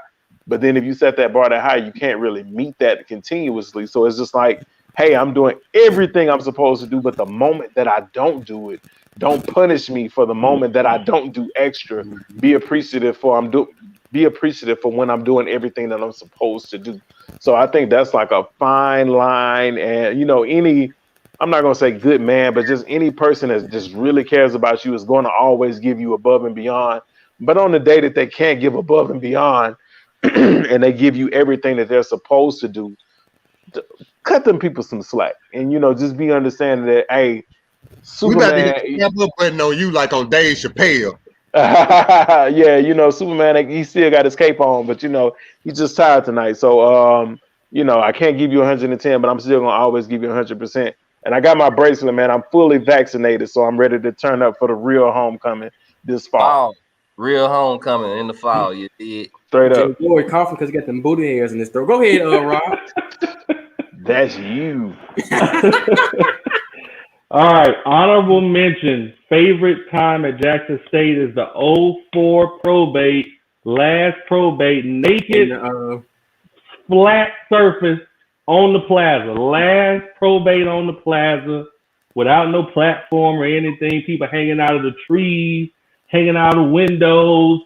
But then if you set that bar that high, you can't really meet that continuously. So it's just like, hey, I'm doing everything I'm supposed to do, but the moment that I don't do it, don't punish me for the moment that I don't do extra. Be appreciative for when I'm doing everything that I'm supposed to do. So I think that's like a fine line. And you know, I'm not gonna say good man, but just any person that just really cares about you is going to always give you above and beyond. But on the day that they can't give above and beyond, and they give you everything that they're supposed to do, cut them people some slack. And you know, just be understanding that, hey, Superman, we about to get the button on you like on Dave Chappelle. Yeah, you know, Superman, he still got his cape on, but you know, he's just tired tonight. So you know, I can't give you 110, but I'm still gonna always give you 100%. And I got my bracelet, man. I'm fully vaccinated, so I'm ready to turn up for the real homecoming this fall. Real homecoming in the fall, you did. Straight up. Boy, coughing because he got them booty hairs in his throat. Go ahead, Rob. That's you. All right, honorable mention. Favorite time at Jackson State is the 04 probate, last probate, naked, flat surface on the plaza. Last probate on the plaza, without no platform or anything. People hanging out of the trees, hanging out of windows,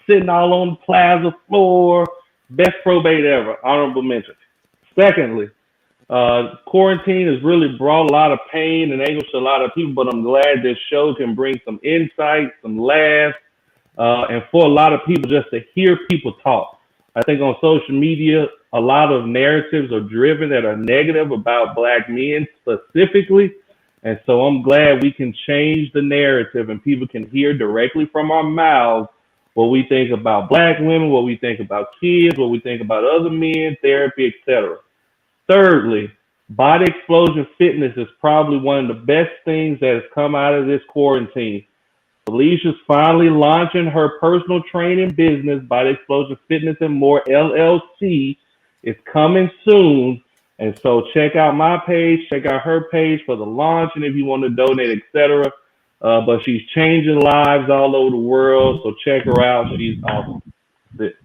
sitting all on the plaza floor. Best probate ever. Honorable mention. Secondly, Quarantine has really brought a lot of pain and anguish to a lot of people, but I'm glad this show can bring some insight, some laughs, and for a lot of people just to hear people talk. I think on social media, a lot of narratives are driven that are negative about Black men specifically. And so I'm glad we can change the narrative and people can hear directly from our mouths what we think about Black women, what we think about kids, what we think about other men, therapy, etc. Thirdly, Body Explosion Fitness is probably one of the best things that has come out of this quarantine. Felicia's finally launching her personal training business, Body Explosion Fitness and More LLC. It's coming soon. And so check out my page, check out her page for the launch, and if you want to donate, etc. But she's changing lives all over the world, so check her out. She's awesome. That's it.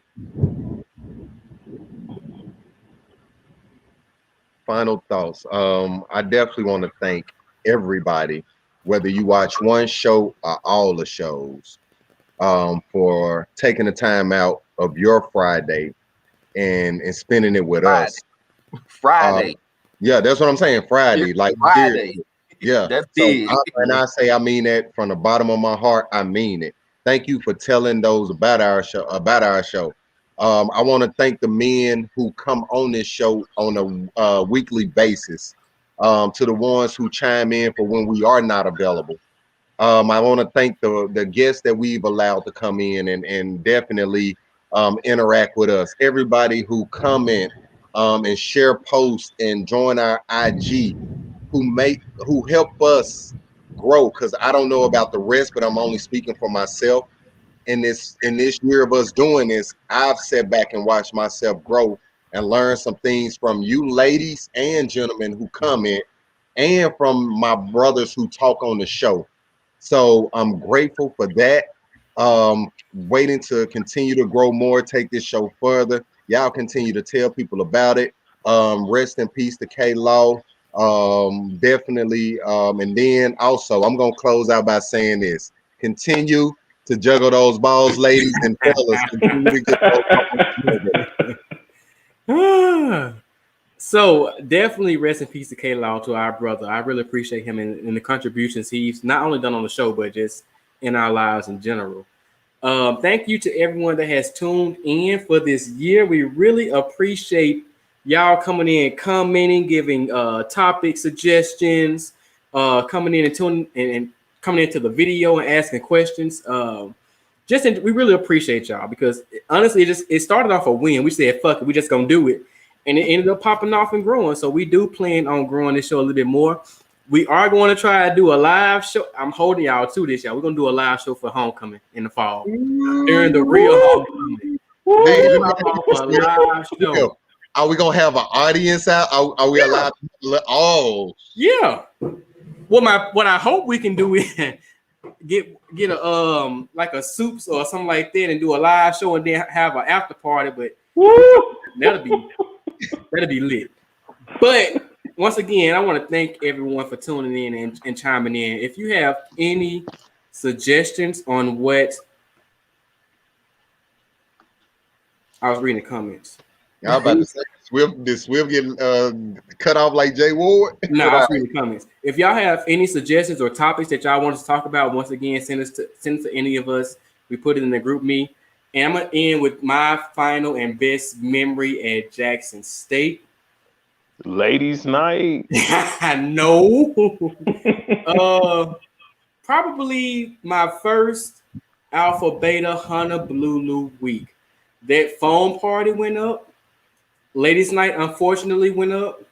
Final thoughts. I definitely want to thank everybody, whether you watch one show or all the shows, for taking the time out of your Friday and spending it with us. Friday. Yeah, that's what I'm saying. Friday, like Friday. Yeah, That's so big. I mean that from the bottom of my heart. I mean it. Thank you for telling those about our show. I want to thank the men who come on this show on a weekly basis. To the ones who chime in for when we are not available. I want to thank the guests that we've allowed to come in and definitely interact with us. Everybody who comment and share posts and join our IG, who help us grow. Because I don't know about the rest, but I'm only speaking for myself. In this year of us doing this, I've sat back and watched myself grow and learn some things from you ladies and gentlemen who comment, and from my brothers who talk on the show. So I'm grateful for that. Waiting to continue to grow more, take this show further. Y'all continue to tell people about it. Rest in peace to K-Law. Definitely. And then also, I'm going to close out by saying this. Continue to juggle those balls, ladies and fellas. Continue to get those So definitely rest in peace to K-Law, to our brother. I really appreciate him and the contributions he's not only done on the show, but just in our lives in general. Thank you to everyone that has tuned in for this year. We really appreciate y'all coming in, commenting, giving topic suggestions, coming in and tuning and coming into the video and asking questions. We really appreciate y'all, because honestly, it started off a win. We said, fuck it, we just gonna do it. And it ended up popping off and growing. So we do plan on growing this show a little bit more. We are going to try to do a live show. I'm holding y'all to this, y'all. We're going to do a live show for homecoming in the fall. During the real homecoming. Hey, live show. Are we going to have an audience out? Are we allowed to? Oh. Yeah. What I hope we can do is get a like a soups or something like that and do a live show and then have an after party. But that'll be lit. But once again, I want to thank everyone for tuning in and chiming in. If you have any suggestions on what I was reading the comments. I was about to say, did Swift get cut off like Jay Ward? No, I was reading the comments. If y'all have any suggestions or topics that y'all want us to talk about, once again, send it to any of us. We put it in the group me. And I'm going to end with my final and best memory at Jackson State. Ladies' night. No. Probably my first Alpha Beta Honolulu week. That foam party went up. Ladies' night, unfortunately, went up.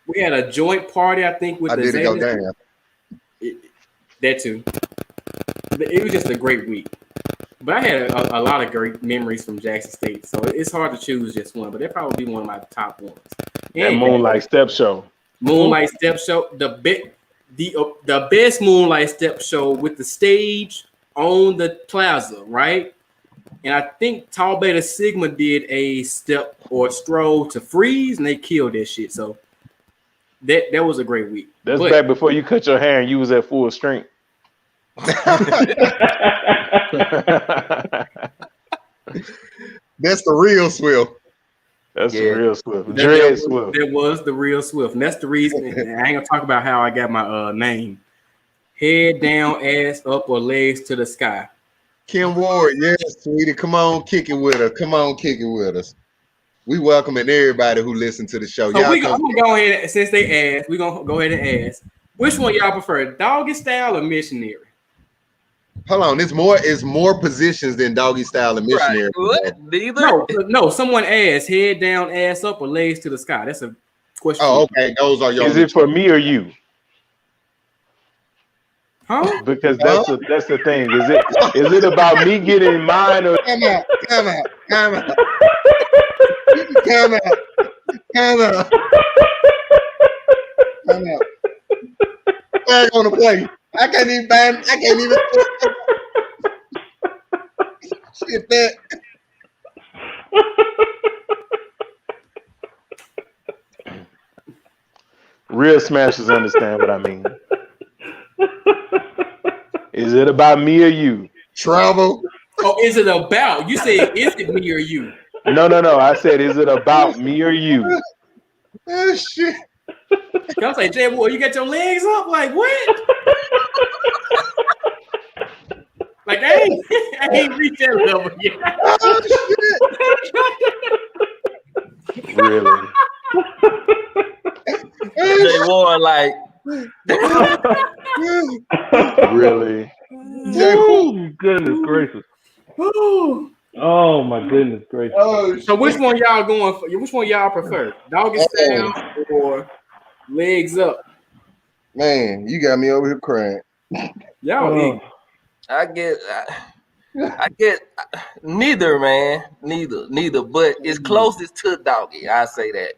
We had a joint party, I think, with the go down. That too. It was just a great week. But I had a lot of great memories from Jackson State, so it's hard to choose just one. But that'd probably be one of my top ones. That Moonlight Step Show. Moonlight Step Show, the best Moonlight Step Show with the stage on the plaza, right? And I think Tau Beta Sigma did a step or stroll to Freeze, and they killed that shit. So that was a great week. That's back before you cut your hair and you was at full strength. That's the real Swift. That's Yeah. real Swift. That Dread Swift. was the real Swift. And that's the reason. And I ain't gonna talk about how I got my name. Head down, ass up, or legs to the sky. Kim Ward, yes, sweetie. Come on, kick it with us. Come on, kick it with us. We welcoming everybody who listen to the show. So Y'all I'm gonna go ahead, since they asked, we're gonna go ahead and ask. Which one y'all prefer, doggy style or missionary? hold on, it's more positions than doggy style and missionary. Right. What? Neither. No, someone asked head down, ass up, or legs to the sky. That's a question. Oh, okay. Those are your Is it for me or you? Huh? Because that's the thing. Is it about me getting mine or Come out. Come out. I'm gonna play. I can't even shit that. real smashers understand what I mean? Is it about me or you? Travel. Oh, is it about? You said, is it me or you? No. I said, is it about me or you? Oh shit. I was like, Jay, boy, you got your legs up? Like, what? Like, I ain't reached that level yet. Oh shit. Really? Jay Ward, like, Really? Oh, goodness gracious. Ooh. Oh my goodness gracious. Oh, So which one y'all going for? Which one y'all prefer? Doggy style or legs up? man, you got me over here crying. Y'all eat. I get neither, man. Neither. But it's closest to doggy. I say that.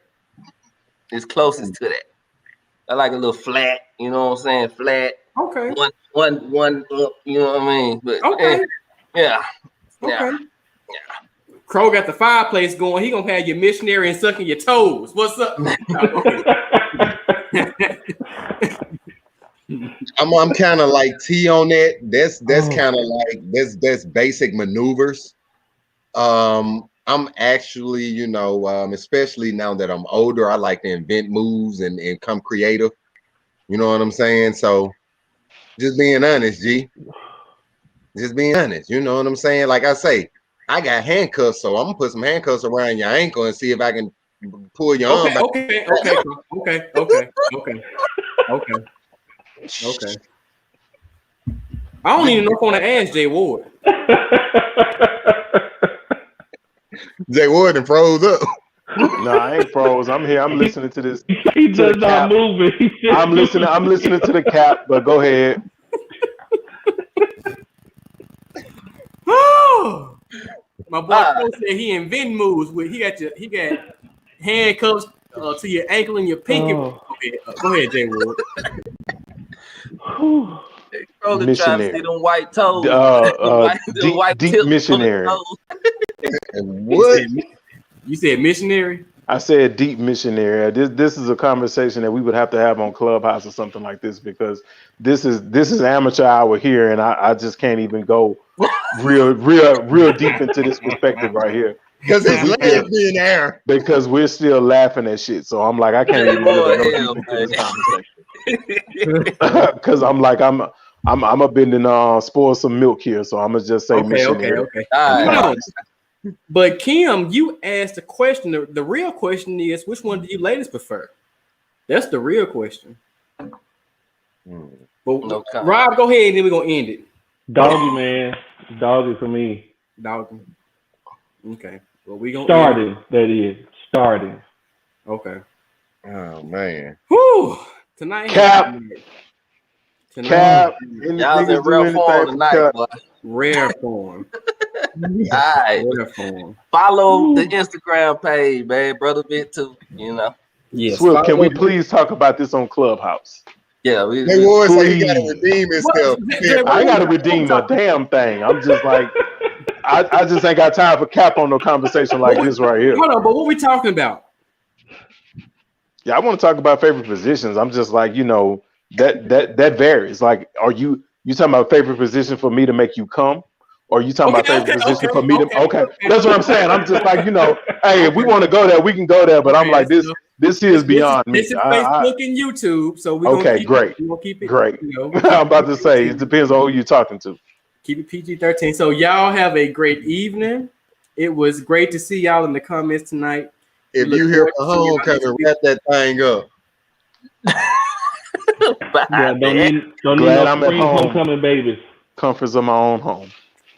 It's closest to that. I like a little flat, you know what I'm saying? Flat. Okay. One up, you know what I mean? But Okay. yeah. Okay. Crow got the fireplace going. He gonna have your missionary and sucking your toes. What's up? I'm kind of like T on that. That's kind of like that's basic maneuvers. I'm actually, especially now that I'm older, I like to invent moves and come creative. You know what I'm saying? So just being honest, G. Just being honest. You know what I'm saying? Like I say, I got handcuffs, so I'm gonna put some handcuffs around your ankle and see if I can pull your arm back. Okay. I don't even know if I want to ask Jay Ward. Jay Ward and froze up. No, I ain't froze. I'm here. I'm listening to this. He does not move it. I'm listening to the cap, but go ahead. My boy Crow said he invent moves with he got handcuffs to your ankle and your pinky. Oh. Go ahead, Jay Ward. Crow trying to see them white toes. Deep missionary. And what? You said missionary? I said deep missionary. This is a conversation that we would have to have on Clubhouse or something like this, because this is amateur hour here, and I just can't even go real deep into this perspective right here. Because his legs be in the air. Because we're still laughing at shit. So I'm like, I can't even really go deep into this conversation. Because I'm like, I'm a bend and spoil some milk here, so I'm gonna just say missionary. Okay. All right. But Kim, you asked a question. The real question is, which one do you ladies prefer? That's the real question. But No comment. Rob, go ahead, and then we're gonna end it. Doggy, man. Doggy for me. Doggy. Okay. Well, we gonna Starting, that is. Starting. Okay. Oh man. Whew. Tonight. Cap. Y'all in rare form tonight, boy. Rare form. All right. Rare form. Follow the Instagram page, man. Brother Bit too, you know. Yes. Swift, can we please talk about this on Clubhouse? Yeah, Jay Ward say he gotta redeem himself. I gotta redeem a damn thing. I'm just like, I just ain't got time for Cap on no conversation like this right here. Hold on, but what we talking about? Yeah, I want to talk about favorite positions. I'm just like, that varies. Like, are you talking about favorite position for me to make you come, Or you talking about favorite position for me? Okay, that's what I'm saying. I'm just like, hey, if we want to go there, we can go there. But I'm like, this is beyond me. This is Facebook and YouTube, so we're okay, great. We're gonna keep it great. I'm about to say it depends on who you're talking to. Keep it PG-13. So y'all have a great evening. It was great to see y'all in the comments tonight. If you hear a homecoming, wrap that thing up. Yeah, don't need I'm at home. homecoming babies. Comforts of my own home.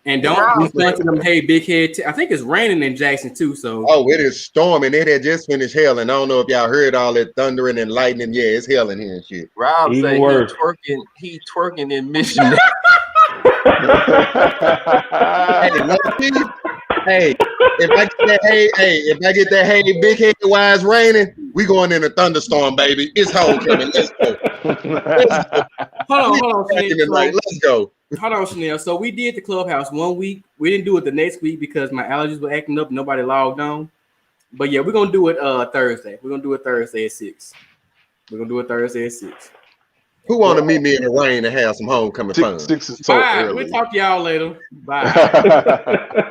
And don't respond to them. Hey, big head. I think it's raining in Jackson too. So it is storming. It had just finished hailing. I don't know if y'all heard all that thundering and lightning. Yeah, it's hailing here and shit. Rob say he twerking in Michigan. Hey, if I get that big head wise raining, we going in a thunderstorm, baby. It's homecoming. Let's go. Hold on, Chanel. Let's go. Hold on, Chanel. So we did the clubhouse 1 week. We didn't do it the next week because my allergies were acting up. Nobody logged on. But yeah, we're gonna do it Thursday. We're gonna do it Thursday at 6. Who want to meet me in the rain and have some homecoming fun? 6 is so Bye. early. We'll talk to y'all later. Bye.